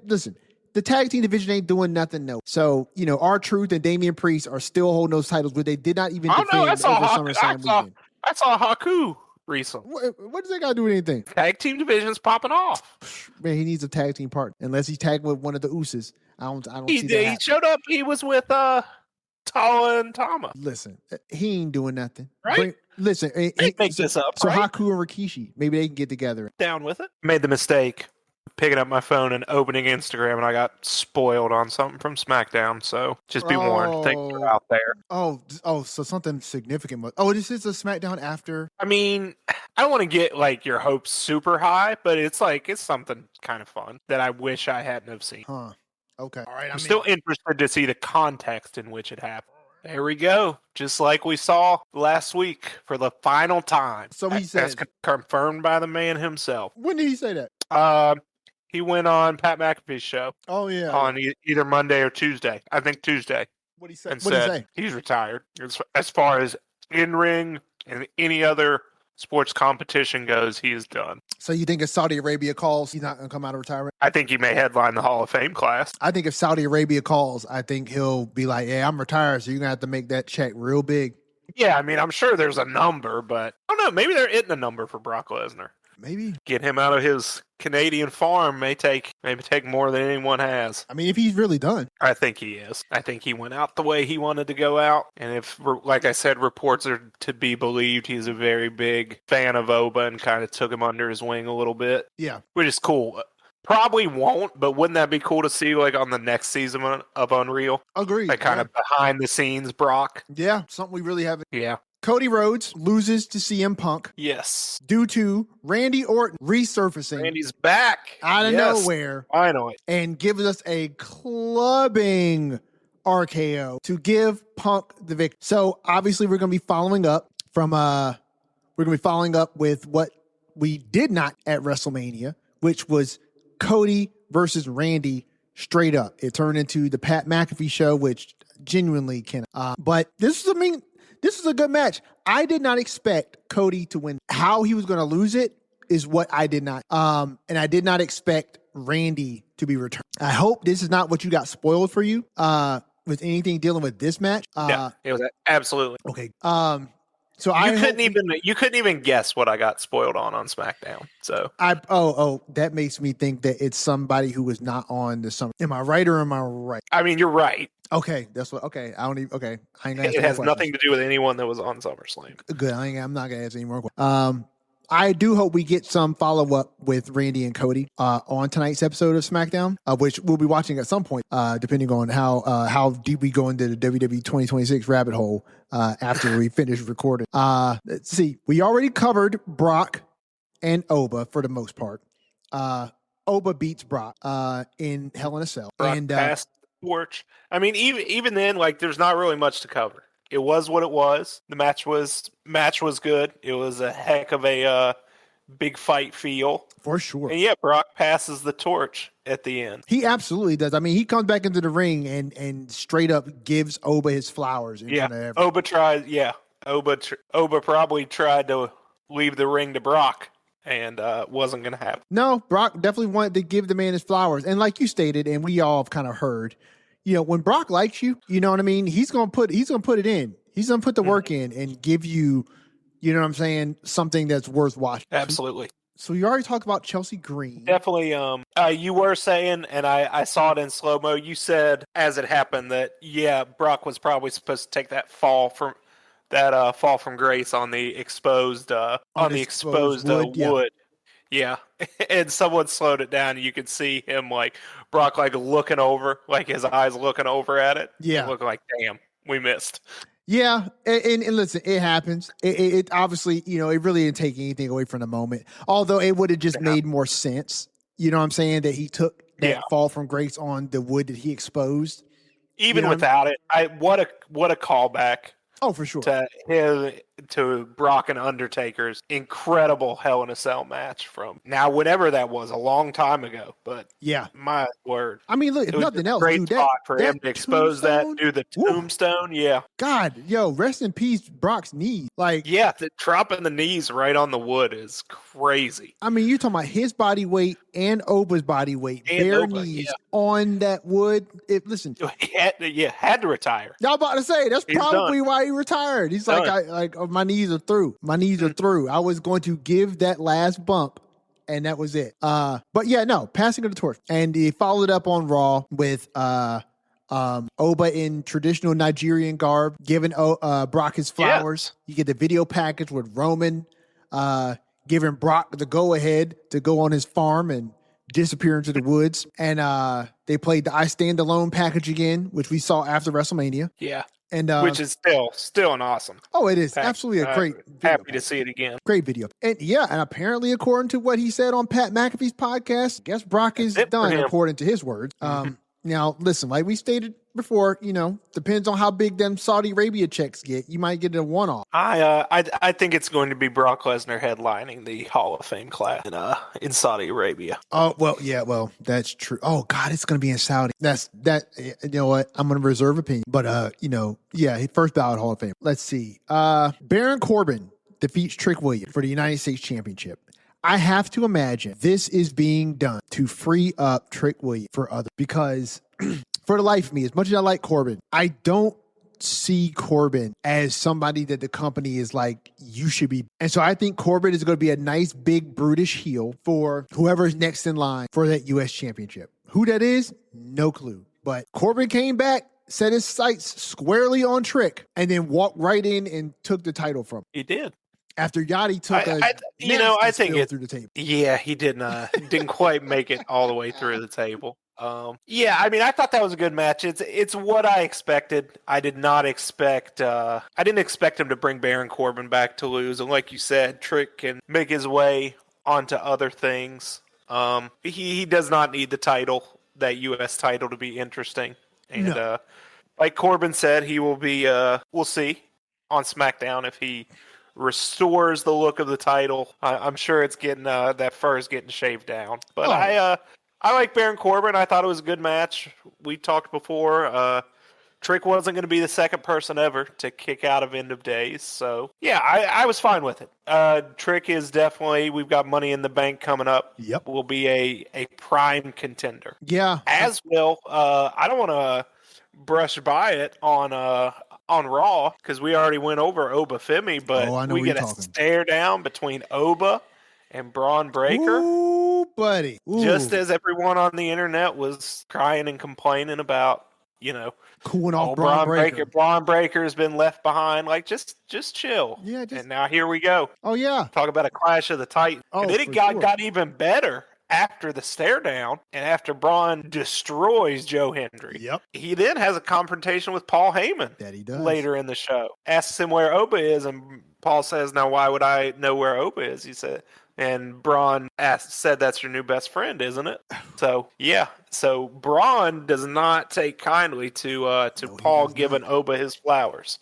listen, the tag team division ain't doing nothing. No. So R-Truth and Damian Priest are still holding those titles, but they did not even defend over SummerSlam weekend. I saw Haku recently. What does that got to do with anything? Tag team division's popping off. Man, he needs a tag team partner. Unless he's tagging with one of the Usos. I don't see that. He showed up. He was with Tala and Tama. Listen, he ain't doing nothing. Right? Listen, make this up. So right? Haku and Rikishi, maybe they can get together. Down with it. Made the mistake picking up my phone and opening Instagram, and I got spoiled on something from SmackDown. So just be warned. Things are out there. Oh, so something significant. This is a SmackDown after. I mean, I don't want to get like your hopes super high, but it's something kind of fun that I wish I hadn't have seen. Huh. Okay. All right. I'm still interested to see the context in which it happened. There we go. Just like we saw last week for the final time. So he said. That's confirmed by the man himself. When did he say that? He went on Pat McAfee's show. Oh, yeah. On either Monday or Tuesday. I think Tuesday. What he said? And said he's retired. As far as in-ring and any other sports competition goes, he is done. So you think if Saudi Arabia calls, he's not going to come out of retirement? I think he may headline the Hall of Fame class. I think if Saudi Arabia calls, I think he'll be like, yeah, I'm retired, so you're going to have to make that check real big. Yeah, I mean, I'm sure there's a number, but I don't know. Maybe they're hitting a number for Brock Lesnar. Maybe. Get him out of his Canadian farm may take more than anyone has. I mean, if he's really done. I think he is. I think he went out the way he wanted to go out. And if, like I said, reports are to be believed, he's a very big fan of Oba and kind of took him under his wing a little bit. Yeah. Which is cool. Probably won't, but wouldn't that be cool to see like on the next season of Unreal? Agreed. Like kind of behind the scenes Brock. Yeah, something we really haven't. Yeah. Cody Rhodes loses to CM Punk. Yes. Due to Randy Orton resurfacing. Randy's back. Out of nowhere. Finally. And gives us a clubbing RKO to give Punk the victory. So obviously we're going to be following up with what we did not at WrestleMania, which was Cody versus Randy straight up. It turned into the Pat McAfee show, which genuinely can. But this is a good match. I did not expect Cody to win. How he was going to lose it is what I did not. And I did not expect Randy to be returned. I hope this is not what you got spoiled for you with anything dealing with this match. Yeah, it was absolutely. Okay. So you couldn't even guess what I got spoiled on SmackDown. So that makes me think that it's somebody who was not on the summer. Am I right or am I right? I mean, you're right. Okay, that's what. Okay, I don't even. Okay, I ain't gonna ask it has nothing to do with anyone that was on SummerSlam. Good. I'm not gonna ask any more questions. I do hope we get some follow up with Randy and Cody on tonight's episode of SmackDown, which we'll be watching at some point, depending on how deep we go into the WWE 2026 rabbit hole after we finish recording. Let's see. We already covered Brock and Oba for the most part. Oba beats Brock in Hell in a Cell. Brock passed the torch. I mean, even then, like, there's not really much to cover. It was what it was. The match was good. It was a heck of a big fight feel. For sure. And yeah, Brock passes the torch at the end. He absolutely does. I mean, he comes back into the ring and straight up gives Oba his flowers in front of everyone. Oba tried. Yeah, Oba probably tried to leave the ring to Brock, and wasn't going to happen. No, Brock definitely wanted to give the man his flowers. And like you stated, and we all have kind of heard, when Brock likes you, you know what I mean? He's gonna put it in. He's gonna put the work in and give you, you know what I'm saying, something that's worth watching. Absolutely. So you already talked about Chelsea Green. Definitely. You were saying, and I saw it in slow-mo, you said as it happened that, Brock was probably supposed to take that fall from grace on the exposed wood. Yeah. And someone slowed it down and you could see him Brock looking over, his eyes looking over at it. Yeah. It looked like, damn, we missed. Yeah, and listen, it happens. It obviously, it really didn't take anything away from the moment. Although it would have just made more sense. You know what I'm saying? That he took that fall from grace on the wood that he exposed. Even without it, what a callback. Oh, for sure. To Brock and Undertaker's incredible Hell in a Cell match from now, whenever that was, a long time ago. But yeah, my word. I mean, look, if nothing else, great spot for him to expose that, do the tombstone. Yeah. God, rest in peace, Brock's knees. Dropping the knees right on the wood is crazy. I mean, you're talking about his body weight and Oba's body weight, bare knees on that wood. Listen, he had to retire. Y'all about to say that's probably why he retired. He's my knees are through. My knees are through. I was going to give that last bump, and that was it. But yeah, no, passing of the torch. And he followed up on Raw with Oba in traditional Nigerian garb, giving Brock his flowers. You get the video package with Roman giving Brock the go-ahead to go on his farm and disappear into the woods. And they played the I Stand Alone package again, which we saw after WrestleMania. Yeah. And which is still an awesome. Oh, it is absolutely a great. Happy to see it again. Great video, and and apparently, according to what he said on Pat McAfee's podcast, I guess Brock is done, according to his words. Now, listen, like we stated before, depends on how big them Saudi Arabia checks get. You might get a one-off. I think it's going to be Brock Lesnar headlining the Hall of Fame class in Saudi Arabia. Oh, well, that's true. Oh God, it's going to be in Saudi. You know what? I'm going to reserve opinion, but first ballot Hall of Fame. Let's see. Baron Corbin defeats Trick Williams for the United States Championship. I have to imagine this is being done to free up Trick Williams for others, because for the life of me, as much as I like Corbin, I don't see Corbin as somebody that the company is like, you should be. And so I think Corbin is going to be a nice, big, brutish heel for whoever's next in line for that U.S. Championship. Who that is, no clue. But Corbin came back, set his sights squarely on Trick, and then walked right in and took the title from him. He did. After Yachty took I think it through the table. Yeah, he didn't quite make it all the way through the table. I thought that was a good match. It's what I expected. I didn't expect him to bring Baron Corbin back to lose. And like you said, Trick can make his way onto other things. He does not need the title, that U.S. title, to be interesting. And like Corbin said, he will be. We'll see on SmackDown if he restores the look of the title. I'm sure it's getting that fur is getting shaved down. But I like Baron Corbin. I thought it was a good match. We talked before. Trick wasn't going to be the second person ever to kick out of End of Days. So, yeah, I was fine with it. Trick is definitely, we've got Money in the Bank coming up. Yep. Will be a prime contender. Yeah. As will, I don't want to brush by it on Raw, because we already went over Oba Femi, but we get a stare down between Oba and Braun Breaker. Ooh, buddy. Ooh. Just as everyone on the internet was crying and complaining about, cooling off Braun Breaker. Braun Breaker has been left behind. Like, just chill. Yeah. And now here we go. Oh, yeah. Talk about a clash of the Titans. Oh, and then it got even better after the stare down and after Braun destroys Joe Hendry. Yep. He then has a confrontation with Paul Heyman. That he does. Later in the show. Asks him where Oba is, and Paul says, now why would I know where Oba is? He said, and Braun said, that's your new best friend, isn't it? So, yeah. So Braun does not take kindly to Paul giving Oba his flowers.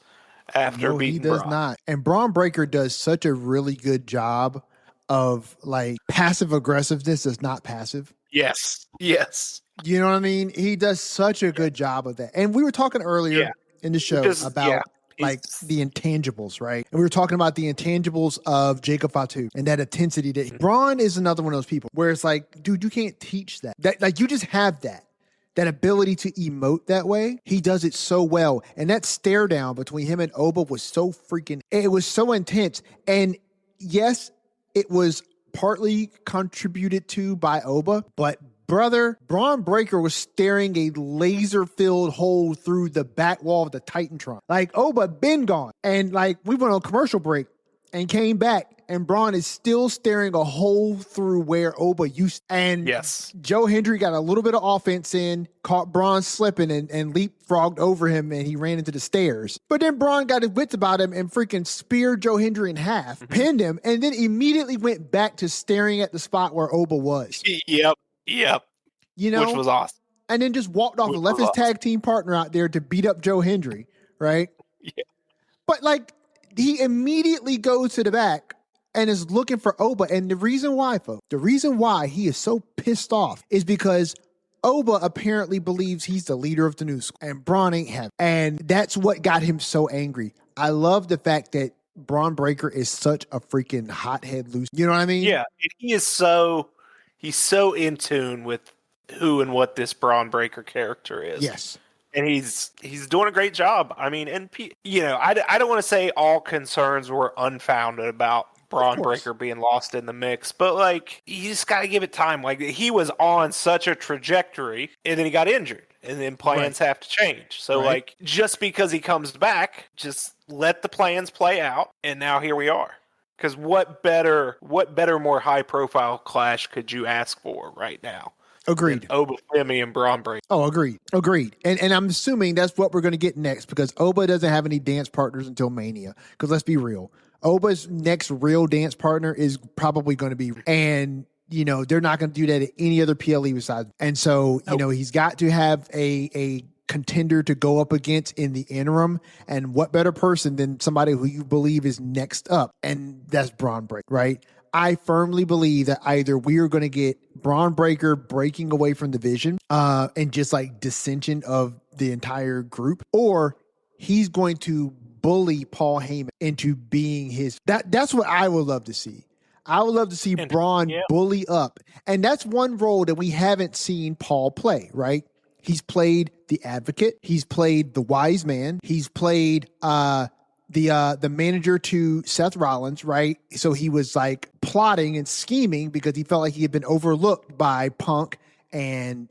after No, he beating does Braun. not. And Braun Breaker does such a really good job of like passive aggressiveness is not passive. Yes. You know what I mean? He does such a good job of that. And we were talking earlier Yeah. in the show Because, about like the intangibles, right? And we were talking about the intangibles of Jacob Fatu and that intensity that Braun is another one of those people where it's like, dude, you can't teach that. That like you just have that ability to emote that way. He does it so well. And that stare down between him and Oba was so freaking, it was so intense. And yes, it was partly contributed to by Oba, but brother, Braun Breaker was staring a laser-filled hole through the back wall of the Titantron. Like, Oba been gone. And, like, we went on commercial break and came back, and Braun is still staring a hole through where Oba used to. And Joe Hendry got a little bit of offense in, caught Braun slipping and leapfrogged over him, and he ran into the stairs. But then Braun got his wits about him and freaking speared Joe Hendry in half, pinned him, and then immediately went back to staring at the spot where Oba was. Yep. You know, which was awesome. And then just walked off and left his tag team partner out there to beat up Joe Hendry, right? Yeah. But like, he immediately goes to the back and is looking for Oba. And the reason why, folks, the reason why he is so pissed off is because Oba apparently believes he's the leader of the new school and Braun ain't happy. And that's what got him so angry. I love the fact that Braun Breaker is such a freaking hothead loose. You know what I mean? Yeah. He's so in tune with who and what this Braun Breaker character is. Yes. And he's doing a great job. I mean, and I don't want to say all concerns were unfounded about Braun Breaker being lost in the mix, but like, you just got to give it time. Like, he was on such a trajectory and then he got injured and then plans have to change. So like, just because he comes back, just let the plans play out. And now here we are. Because what better, more high profile clash could you ask for right now? Agreed. Oba Femi and Braun Breaker. Oh, agreed. And I'm assuming that's what we're going to get next because Oba doesn't have any dance partners until Mania. Because let's be real, Oba's next real dance partner is probably going to be, and they're not going to do that at any other PLE besides. And so he's got to have a contender to go up against in the interim, and what better person than somebody who you believe is next up, and that's Braun Breaker, right? I firmly believe that either we are going to get Braun Breaker breaking away from the vision and just like dissension of the entire group, or he's going to bully Paul Heyman into being his. That's what I would love to see. I would love to see Braun bully up, and that's one role that we haven't seen Paul play, right? He's played the advocate. He's played the wise man. He's played the manager to Seth Rollins, right? So he was like plotting and scheming because he felt like he had been overlooked by Punk and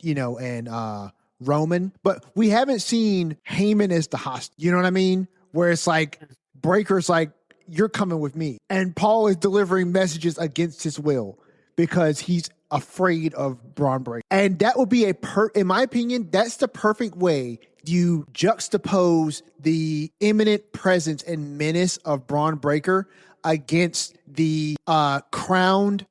Roman. But we haven't seen Heyman as the hostage. You know what I mean? Where it's like Breaker's like, you're coming with me. And Paul is delivering messages against his will because he's afraid of Braun Breaker. And that would be in my opinion, that's the perfect way you juxtapose the imminent presence and menace of Braun Breaker against the crowned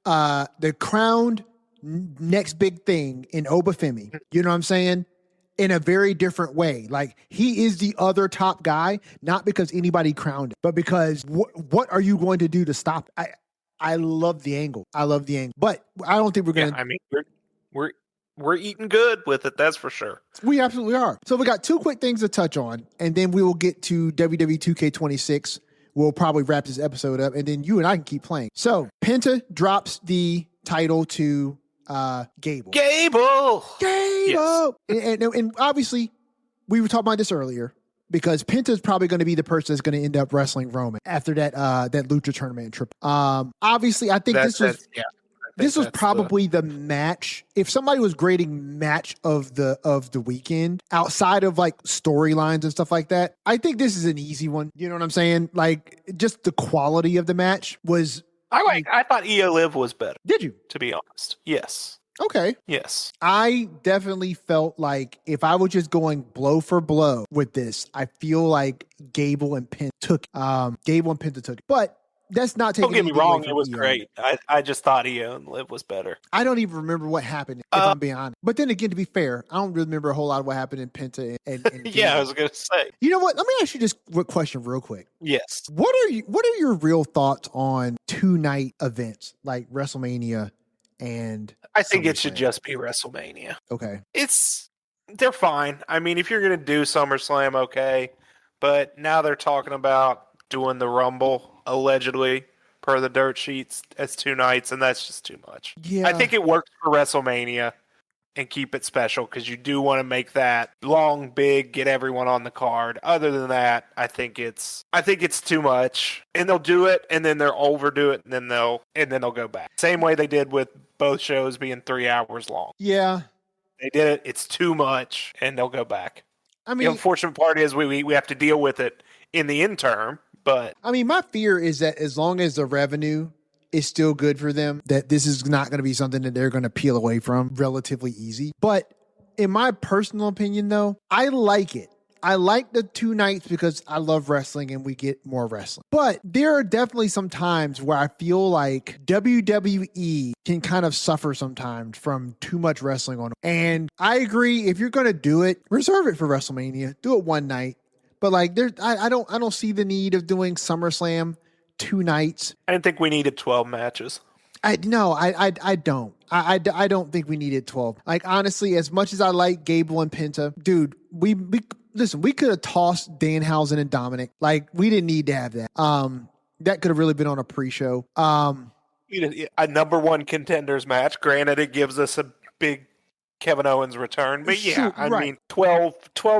next big thing in Oba Femi. You know what I'm saying? In a very different way. Like, he is the other top guy, not because anybody crowned him, but because what are you going to do to stop it? I love the angle. But I don't think we're going to... I mean, we're eating good with it, that's for sure. We absolutely are. So we got two quick things to touch on, and then we will get to WWE 2K26. We'll probably wrap this episode up, and then you and I can keep playing. So Penta drops the title to Gable. Yes. And obviously, we were talking about this earlier because Penta is probably going to be the person that's going to end up wrestling Roman after that Lucha tournament in Triple. Obviously, I think this was probably the match. If somebody was grading match of the weekend outside of like storylines and stuff like that, I think this is an easy one. You know what I'm saying? Like, just the quality of the match was. I thought Io Liv was better. Did you? To be honest, yes. Okay. Yes. I definitely felt like if I was just going blow for blow with this, I feel like Gable and Penta took it. But that's not Don't taking get me anything away wrong, from it was Eon. great. I just thought Eon Live was better. I don't even remember what happened, if I'm being honest. But then again, to be fair, I don't really remember a whole lot of what happened in Penta and Yeah, I was going to say. You know what? Let me ask you this question real quick. Yes. What are your real thoughts on 2-night events like WrestleMania and I think it should SummerSlam? just be WrestleMania. Okay. They're fine. I mean, if you're going to do SummerSlam, okay. But now they're talking about doing the Rumble, allegedly, per the dirt sheets, as 2 nights, and that's just too much. Yeah. I think it works for WrestleMania and keep it special because you do want to make that long, big, get everyone on the card. Other than that, I think it's too much. And they'll do it, and then they'll overdo it, and then they'll go back. Same way they did with both shows being 3 hours long. Yeah. They did it. It's too much, and they'll go back. I mean, the unfortunate part is we have to deal with it in the interim. But I mean, my fear is that as long as the revenue is still good for them, that this is not going to be something that they're going to peel away from relatively easy. But in my personal opinion, though, I like it. I like the 2 nights because I love wrestling and we get more wrestling. But there are definitely some times where I feel like WWE can kind of suffer sometimes from too much wrestling on them. And I agree, if you're going to do it, reserve it for WrestleMania. Do it 1 night. But like, I don't see the need of doing SummerSlam 2 nights. I didn't think we needed 12 matches. I don't. I don't think we needed 12. Like, honestly, as much as I like Gable and Penta, dude, we listen, we could have tossed Danhausen and Dominic. Like, we didn't need to have that. That could have really been on a pre-show. A number 1 contenders match. Granted, it gives us a big Kevin Owens return. But yeah, I mean, 12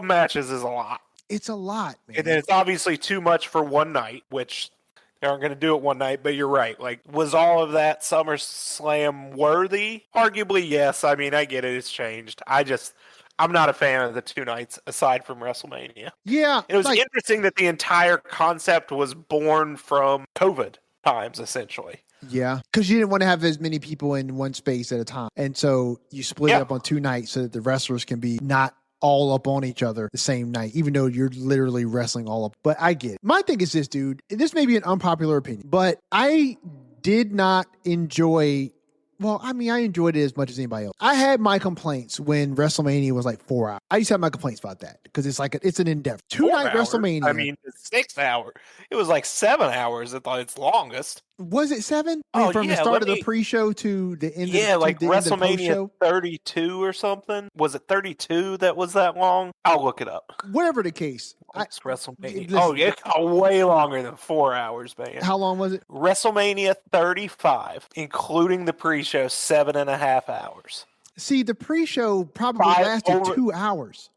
matches is a lot. It's a lot, man. And then it's obviously too much for 1 night, which they aren't going to do it 1 night, but you're right. Like, was all of that SummerSlam worthy? Arguably, yes. I mean, I get it. It's changed. I'm not a fan of the 2 nights aside from WrestleMania. Yeah. It was interesting that the entire concept was born from COVID times, essentially. Yeah, because you didn't want to have as many people in one space at a time. And so you split it up on 2 nights so that the wrestlers can be not all up on each other the same night, even though you're literally wrestling all up. But I get it. My thing is this, dude. This may be an unpopular opinion, but I did not enjoy. Well, I mean, I enjoyed it as much as anybody else. I had my complaints when WrestleMania was like 4 hours. I used to have my complaints about that because it's like it's an endeavor. 2-night WrestleMania. I mean, 6 hours. It was like 7 hours at its longest. Was it 7? From the start of the pre-show to the end. Yeah, like WrestleMania 32 or something. Was it 32 that was that long? I'll look it up. Whatever the case. It's WrestleMania. It's way longer than 4 hours, man. How long was it? WrestleMania 35, including the pre-show, 7.5 hours. See, the pre-show probably lasted 2 hours.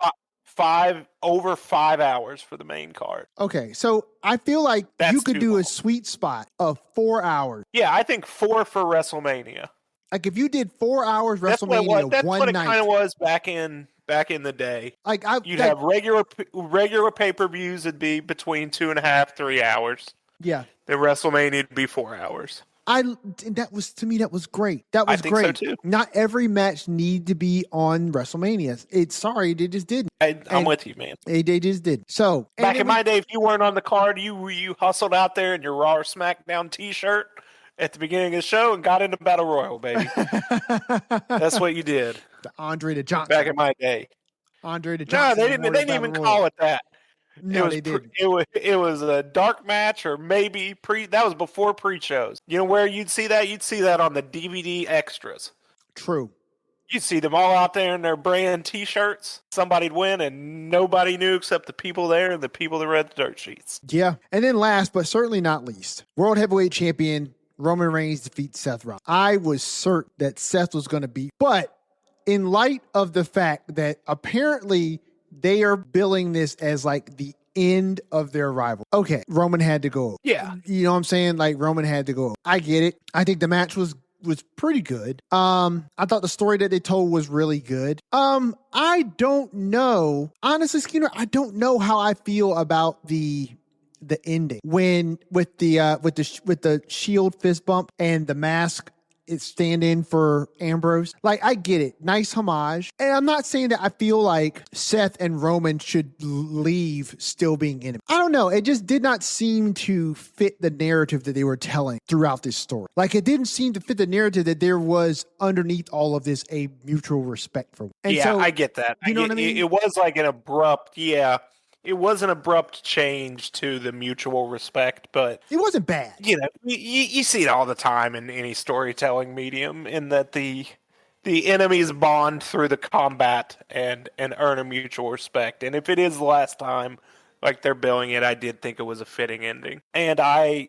Over 5 hours for the main card. Okay, so I feel like you could do a sweet spot of 4 hours. Yeah, I think 4 for WrestleMania. Like if you did 4 hours WrestleMania that's one what it night. kind of was back in the day. Like you'd have regular pay-per-views would be between 2.5, 3 hours. Yeah. Then WrestleMania would be 4 hours. That was great. That was great. So too. Not every match need to be on WrestleMania. They just didn't. I'm with you, man. They just did. So back in my day, if you weren't on the card, you hustled out there in your Raw or SmackDown T-shirt at the beginning of the show and got into Battle Royal, baby. That's what you did. The Andre the Johnson. Back in my day. Andre the Johnson. No, they didn't even call it that. No, they didn't. It was a dark match, or maybe that was before pre-shows. You know where you'd see that? You'd see that on the DVD extras. True. You'd see them all out there in their brand T-shirts. Somebody'd win, and nobody knew except the people there and the people that read the dirt sheets. Yeah. And then last, but certainly not least, World Heavyweight Champion Roman Reigns defeats Seth Rollins. I was certain that Seth was going to beat, but in light of the fact that apparently they are billing this as like the end of their rival. Okay, Roman had to go. Yeah. You know what I'm saying? Like Roman had to go. I get it. I think the match was pretty good. I thought the story that they told was really good. I don't know. Honestly, Skeeter, I don't know how I feel about the ending when with the Shield fist bump and the mask it's stand in for Ambrose. Like, I get it. Nice homage. And I'm not saying that I feel like Seth and Roman should leave still being enemies. I don't know. It just did not seem to fit the narrative that they were telling throughout this story. Like, it didn't seem to fit the narrative that there was underneath all of this a mutual respect for. And yeah, so, I get that. You know what I mean? It was like an abrupt, it was an abrupt change to the mutual respect, but it wasn't bad. You know, you see it all the time in any storytelling medium, in that the enemies bond through the combat and earn a mutual respect. And if it is the last time, like they're billing it, I did think it was a fitting ending. And I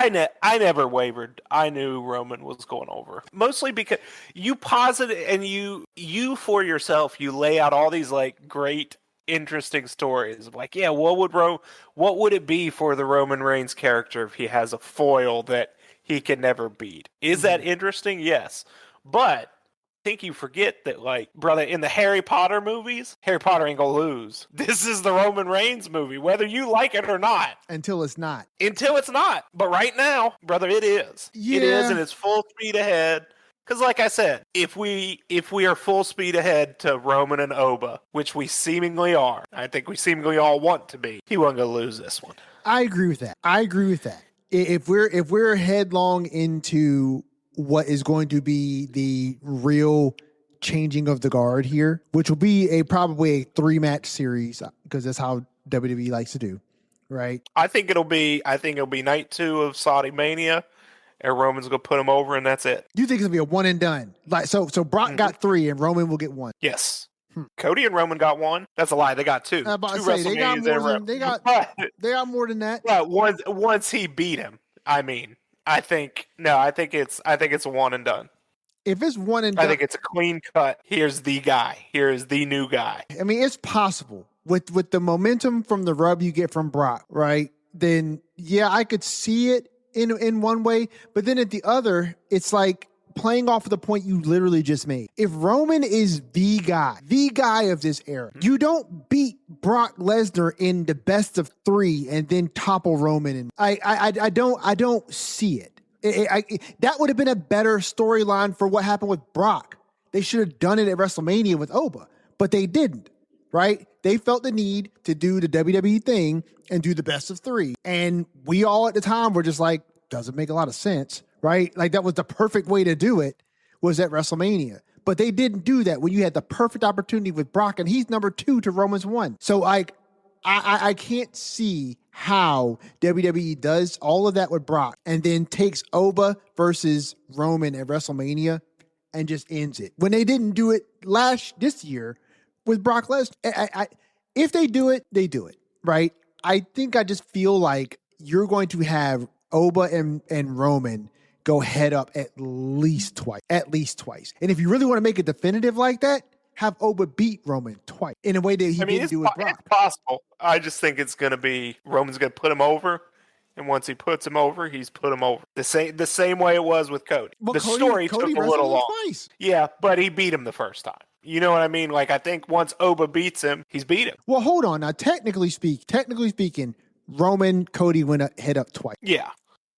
never wavered. I knew Roman was going over. Mostly because you posit it, and you for yourself, you lay out all these like great, interesting stories of like, yeah, what would it be for the Roman Reigns character if he has a foil that he can never beat? Is that interesting? Yes. But I think you forget that, like, brother, in the Harry Potter movies, Harry Potter ain't gonna lose. This is the Roman Reigns movie, whether you like it or not. Until it's not. But right now, brother, it is. Yeah. It is, and it's full speed ahead. Because, like I said, if we are full speed ahead to Roman and Oba, which we seemingly are, I think we seemingly all want to be, he wasn't going to lose this one. I agree with that. If we're headlong into what is going to be the real changing of the guard here, which will be probably a 3-match series, because that's how WWE likes to do, right? I think it'll be night 2 of Saudi Mania. And Roman's gonna put him over, and that's it. You think it's gonna be a one and done? Like so Brock got 3 and Roman will get 1. Yes. Cody and Roman got 1. That's a lie. They got 2. They got more than that. Well, once he beat him, I think it's a one and done. If it's one and done, I think it's a clean cut. Here's the guy. Here's the new guy. I mean, it's possible with the momentum from the rub you get from Brock, right? Then yeah, I could see it in one way, but then at the other, it's like playing off of the point you literally just made. If Roman is the guy of this era, you don't beat Brock Lesnar in the best of 3 and then topple Roman. And I don't see it. That would have been a better storyline for what happened with Brock. They should have done it at WrestleMania with Oba, but they didn't, right? They felt the need to do the WWE thing and do the best of 3. And we all at the time were just like, doesn't make a lot of sense, right? Like that was the perfect way to do it, was at WrestleMania. But they didn't do that when you had the perfect opportunity with Brock, and he's number 2 to Roman's 1. So I can't see how WWE does all of that with Brock and then takes Oba versus Roman at WrestleMania and just ends it. When they didn't do it this year with Brock Lesnar. If they do it, they do it, right? I think I just feel like you're going to have Oba and Roman go head up at least twice. And if you really want to make it definitive like that, have Oba beat Roman twice in a way that he didn't do with Brock. It's possible. I just think it's going to be Roman's going to put him over, and once he puts him over, he's put him over. The same way it was with Cody. Well, Cody took a little long. Twice. Yeah, but he beat him the first time. You know what I mean? Like, I think once Oba beats him, he's beat him. Well, hold on. Now, technically speaking, Roman, Cody went head up twice. Yeah.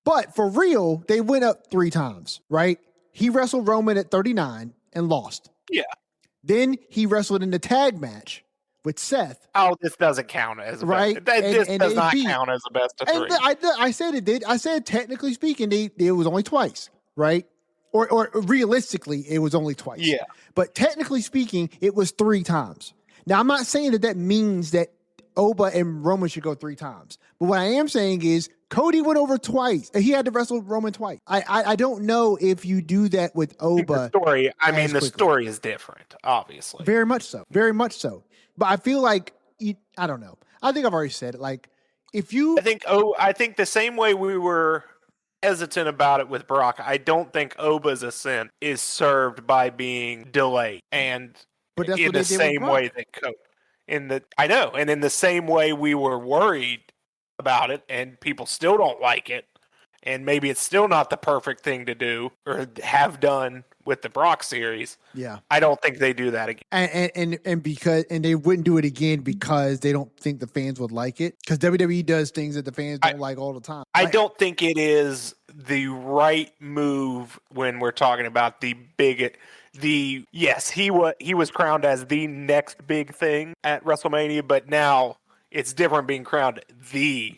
But for real, they went up 3 times, right? He wrestled Roman at 39 and lost. Yeah. Then he wrestled in the tag match with Seth. Oh, this doesn't count as a right. This does not count as a best of 3. I said it did. I said technically speaking, it was only twice, right? Or realistically, it was only twice. Yeah. But technically speaking, it was 3 times. Now, I'm not saying that means that Oba and Roman should go 3 times. But what I am saying is Cody went over twice. And he had to wrestle Roman twice. I don't know if you do that with Oba. The story is different, obviously. Very much so. Very much so. But I feel like, I don't know. I think I've already said it. Like, if you... I think the same way we were hesitant about it with Brock, I don't think Oba's ascent is served by being delayed. And but that's in what the they did same with way that Cody... I know, and in the same way we were worried about it, and people still don't like it, and maybe it's still not the perfect thing to do or have done with the Brock series. Yeah, I don't think they do that again, and they wouldn't do it again because they don't think the fans would like it. Because WWE does things that the fans don't like all the time. I don't think it is the right move when we're talking about yes, he was crowned as the next big thing at WrestleMania, but now it's different being crowned the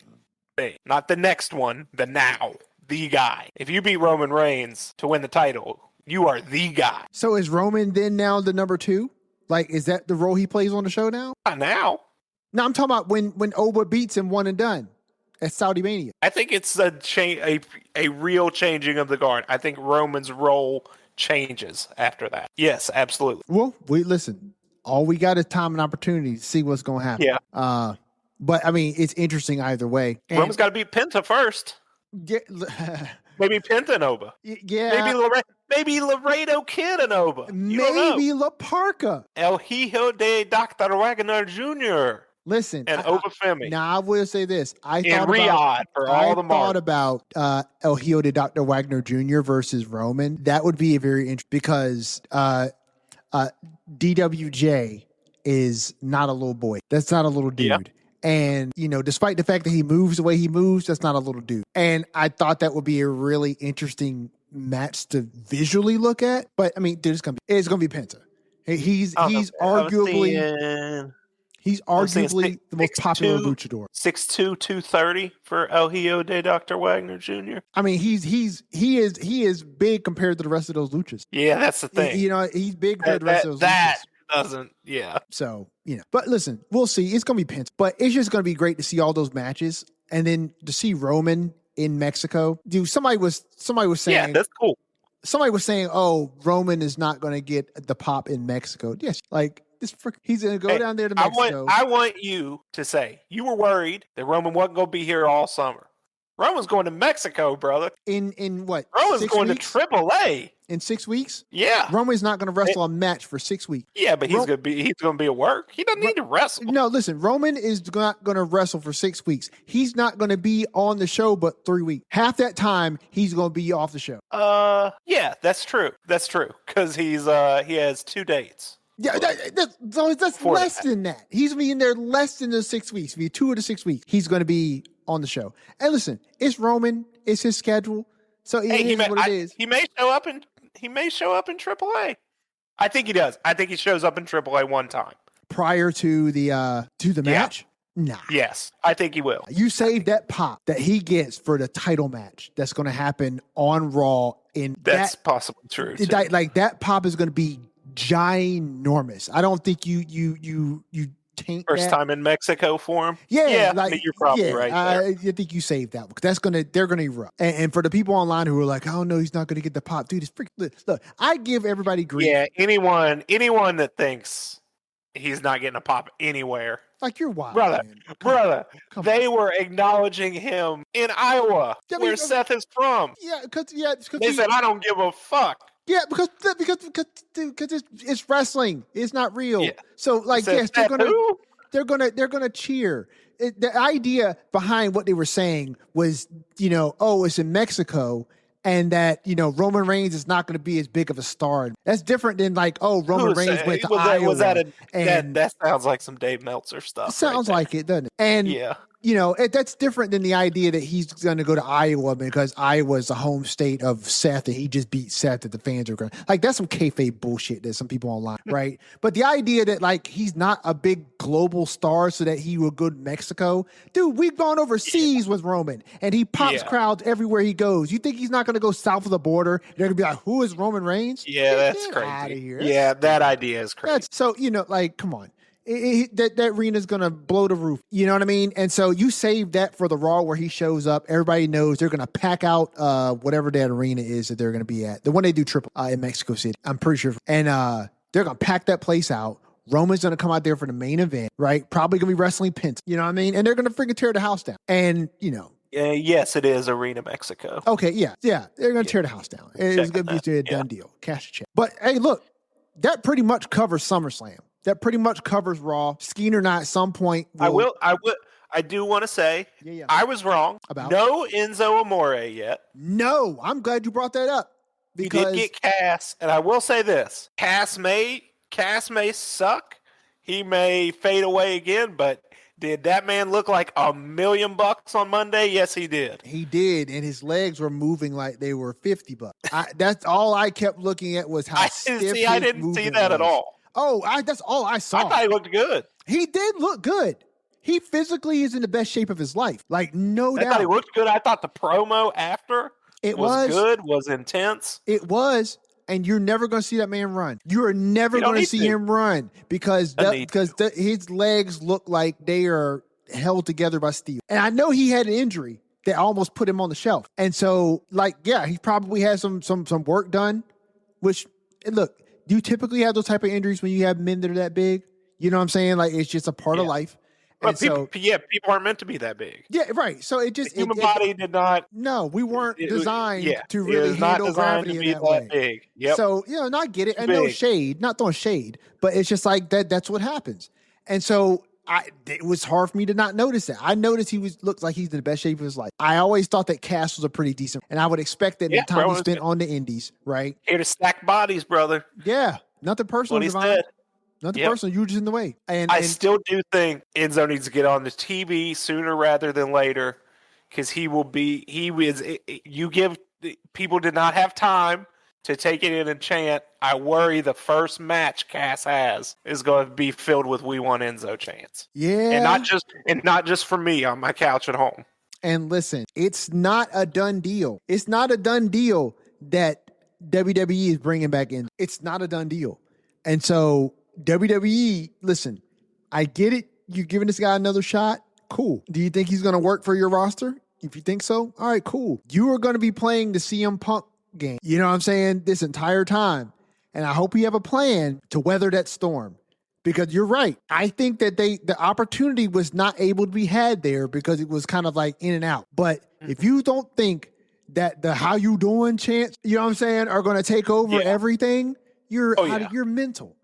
thing. Not the next one, the guy. If you beat Roman Reigns to win the title, you are the guy. So is Roman then now the number 2? Like, is that the role he plays on the show now? Not now. No, I'm talking about when Oba beats him one and done at Saudi Mania. I think it's a real changing of the guard. I think Roman's role changes after that. Yes, absolutely. Well, listen. All we got is time and opportunity to see what's going to happen. Yeah. But I mean, it's interesting either way. And Roman's got to beat Penta first. Maybe Penta and Oba. Yeah. Maybe Laredo Kid and Oba. Maybe La Parka. El Hijo de Dr. Wagner Jr. Listen, and Obafemi. Now I will say this: I thought about El Hijo de Dr. Wagner Jr. versus Roman. That would be a very interesting because DWJ is not a little boy. That's not a little dude. Yep. And, despite the fact that he moves the way he moves, that's not a little dude. And I thought that would be a really interesting match to visually look at. But I mean, dude, it's gonna be Penta. He's arguably the most popular luchador. 6'2", 230 for El Hijo de Dr. Wagner Jr. I mean, he is big compared to the rest of those luchas. Yeah, that's the thing. He's big compared to the rest of those luchas. So, but listen, we'll see. It's going to be Pence, but it's just going to be great to see all those matches. And then to see Roman in Mexico. Dude, somebody was saying, yeah, that's cool. Somebody was saying, oh, Roman is not going to get the pop in Mexico. Yes. Like he's going to go down there to Mexico. I want you to say you were worried that Roman wasn't going to be here all summer. Roman's going to Mexico, brother. In what? Roman's going to AAA in 6 weeks. Yeah, Roman's not going to wrestle a match for 6 weeks. Yeah, but he's going to be at work. He doesn't need to wrestle. No, listen. Roman is not going to wrestle for 6 weeks. He's not going to be on the show but 3 weeks. Half that time he's going to be off the show. Yeah, that's true. That's true because he has 2 dates. Yeah, that's less than that. He's going to be in there less than the 6 weeks. Be 2 of the 6 weeks. He's going to be on the show. And listen, it's Roman. It's his schedule. So it is what it is. He may show up in AAA. I think he does. I think he shows up in AAA one time prior to the match. Nah. Yes, I think he will. You save that pop that he gets for the title match that's going to happen on Raw. That's possibly true. Like that pop is going to be ginormous. I don't think you taint first that. Time in Mexico for him. Yeah, you're probably right. I think you saved that because they're gonna erupt. And for the people online who are like, oh no, he's not gonna get the pop, dude. It's freaking look. I give everybody grief. Yeah, anyone that thinks he's not getting a pop anywhere, like you're wild, brother. They were acknowledging him in Iowa, where Seth is from. Yeah, because they said, I don't give a fuck. Yeah, because it's wrestling. It's not real. Yeah. So like, yes, they're gonna cheer. The idea behind what they were saying was, it's in Mexico, and that Roman Reigns is not going to be as big of a star. That's different than like, Roman Reigns went to Iowa. That sounds like some Dave Meltzer stuff. Sounds like it, doesn't it? And yeah. That's different than the idea that he's going to go to Iowa because Iowa is the home state of Seth and he just beat Seth that the fans are going to like. That's some kayfabe bullshit that some people online, right? But the idea that like he's not a big global star so that he will go to Mexico, dude. We've gone overseas with Roman and he pops crowds everywhere he goes. You think he's not going to go south of the border? They're going to be like, "Who is Roman Reigns?" Yeah, that's crazy. Out of here. Yeah, that idea is crazy. So like, come on. That arena is going to blow the roof. You know what I mean? And so you save that for the Raw where he shows up. Everybody knows they're going to pack out whatever that arena is that they're going to be at. The one they do triple in Mexico City, I'm pretty sure. And they're going to pack that place out. Roman's going to come out there for the main event, right? Probably going to be wrestling Penta. You know what I mean? And they're going to freaking tear the house down. And, yes, it is Arena Mexico. Okay, yeah. They're going to tear the house down. It's going to be a done deal. Cash a check. But, hey, look, that pretty much covers SummerSlam. That pretty much covers Raw. Skeen or not, at some point. I do want to say, I was wrong. About no Enzo Amore yet. No, I'm glad you brought that up. Because he did get Cass, and I will say this: Cass may suck. He may fade away again, but Did that man look like $1 million on Monday? Yes, he did. He did, and his legs were moving like they were $50. That's all I kept looking at was how stiff his I didn't see that at all. Oh, that's all I saw. I thought he looked good. He did look good. He physically is in the best shape of his life. Like, no doubt. I thought he looked good. I thought the promo after was good, was intense. It was. And you're never going to see that man run. You are never going to see him run because his legs look like they are held together by steel. And I know he had an injury that almost put him on the shelf. And so, he probably had some work done, which, look, you typically have those type of injuries when you have men that are that big. You know what I'm saying? Like, it's just a part of life. But people aren't meant to be that big. Yeah, right. So it just the human body did not. No, we weren't designed to really handle gravity in that way. Big. Yep. So and I get it, and no shade, not throwing shade, but it's just like that. That's what happens, and so it was hard for me to not notice that. I noticed he looks like he's in the best shape of his life. I always thought that Cass was a pretty decent, and I would expect that in the time he spent on the Indies, right? Here to stack bodies, brother. Yeah, nothing personal. What he said. Nothing personal. You were just in the way. And I still do think Enzo needs to get on the TV sooner rather than later because people did not have time to take it in and chant. I worry the first match Cass has is going to be filled with "We Want Enzo" chants. Yeah. And not just for me on my couch at home. And listen, it's not a done deal. It's not a done deal that WWE is bringing back in. It's not a done deal. And so WWE, listen, I get it. You're giving this guy another shot. Cool. Do you think he's going to work for your roster? If you think so, all right, cool. You are going to be playing the CM Punk game. You know what I'm saying? This entire time. And I hope you have a plan to weather that storm because you're right. I think that the opportunity was not able to be had there because it was kind of like in and out. But if you don't think that the "how you doing" chants, you know what I'm saying, are going to take over everything, you're mental.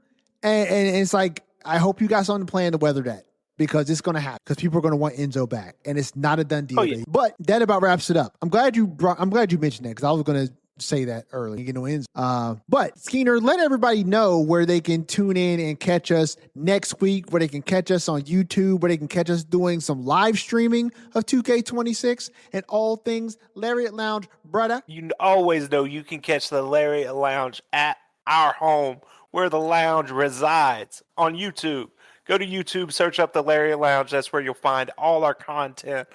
And it's like, I hope you got something planned to weather that because it's going to happen because people are going to want Enzo back and it's not a done deal. But that about wraps it up. I'm glad you mentioned that because I was going to say that earlier. You know, Enzo. But Skeener, let everybody know where they can tune in and catch us next week, where they can catch us on YouTube, where they can catch us doing some live streaming of 2K26 and all things Lariat Lounge, brother. You always know you can catch the Lariat Lounge at our home, where the lounge resides, on YouTube. Go to YouTube, search up the Lariat Lounge. That's where you'll find all our content,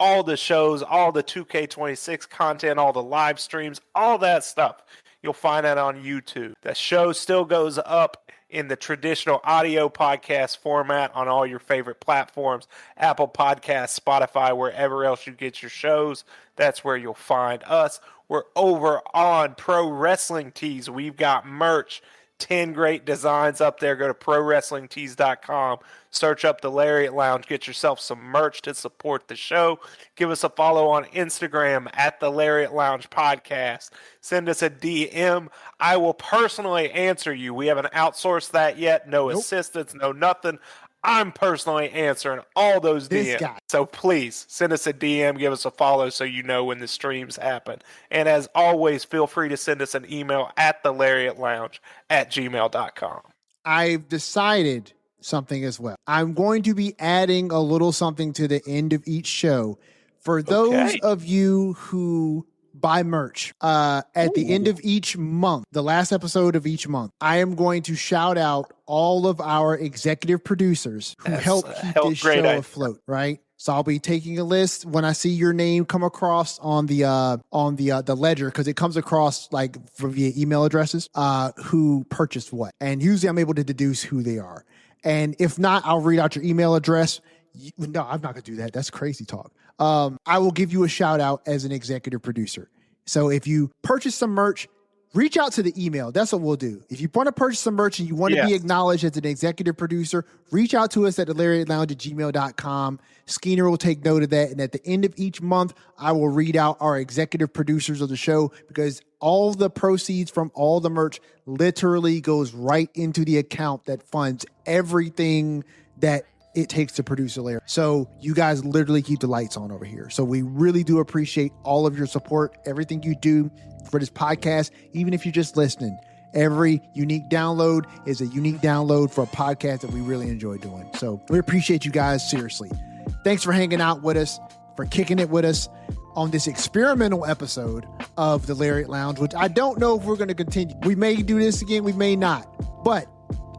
all the shows, all the 2K26 content, all the live streams, all that stuff. You'll find that on YouTube. The show still goes up in the traditional audio podcast format on all your favorite platforms, Apple Podcasts, Spotify, wherever else you get your shows. That's where you'll find us. We're over on Pro Wrestling Tees. We've got merch. 10 great designs up there. Go to ProWrestlingTees.com. Search up the Lariat Lounge. Get yourself some merch to support the show. Give us a follow on Instagram at the Lariat Lounge Podcast. Send us a DM. I will personally answer you. We haven't outsourced that yet. No assistance, no nothing. I'm personally answering all those DMs. So please send us a DM, give us a follow so you know when the streams happen. And as always, feel free to send us an email at thelariatlounge@gmail.com. I've decided something as well. I'm going to be adding a little something to the end of each show. For those of you who buy merch at the end of each month, the last episode of each month, I am going to shout out all of our executive producers who help keep this show afloat, right? So I'll be taking a list when I see your name come across on the ledger, because it comes across like via email addresses, who purchased what. And usually I'm able to deduce who they are. And if not, I'll read out your email address. No, I'm not going to do that. That's crazy talk. I will give you a shout out as an executive producer. So if you purchase some merch, reach out to the email. That's what we'll do. If you want to purchase some merch and you want to be acknowledged as an executive producer, reach out to us at thelariatlounge@gmail.com. Skeener will take note of that. And at the end of each month, I will read out our executive producers of the show, because all the proceeds from all the merch literally goes right into the account that funds everything that it takes to produce a layer. So you guys literally keep the lights on over here. So we really do appreciate all of your support, everything you do for this podcast, even if you're just listening. Every unique download is a unique download for a podcast that we really enjoy doing. So we appreciate you guys, seriously. Thanks for hanging out with us, for kicking it with us on this experimental episode of the Lariat Lounge, which I don't know if we're going to continue. We may do this again, we may not, but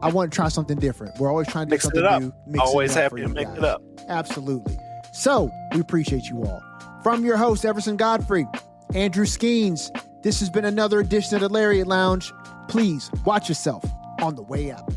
I want to try something different. We're always trying to do something new. Always happy to mix it up. Absolutely. So we appreciate you all. From your host, Everson Godfrey, Andrew Skeens, this has been another edition of the Lariat Lounge. Please watch yourself on the way out.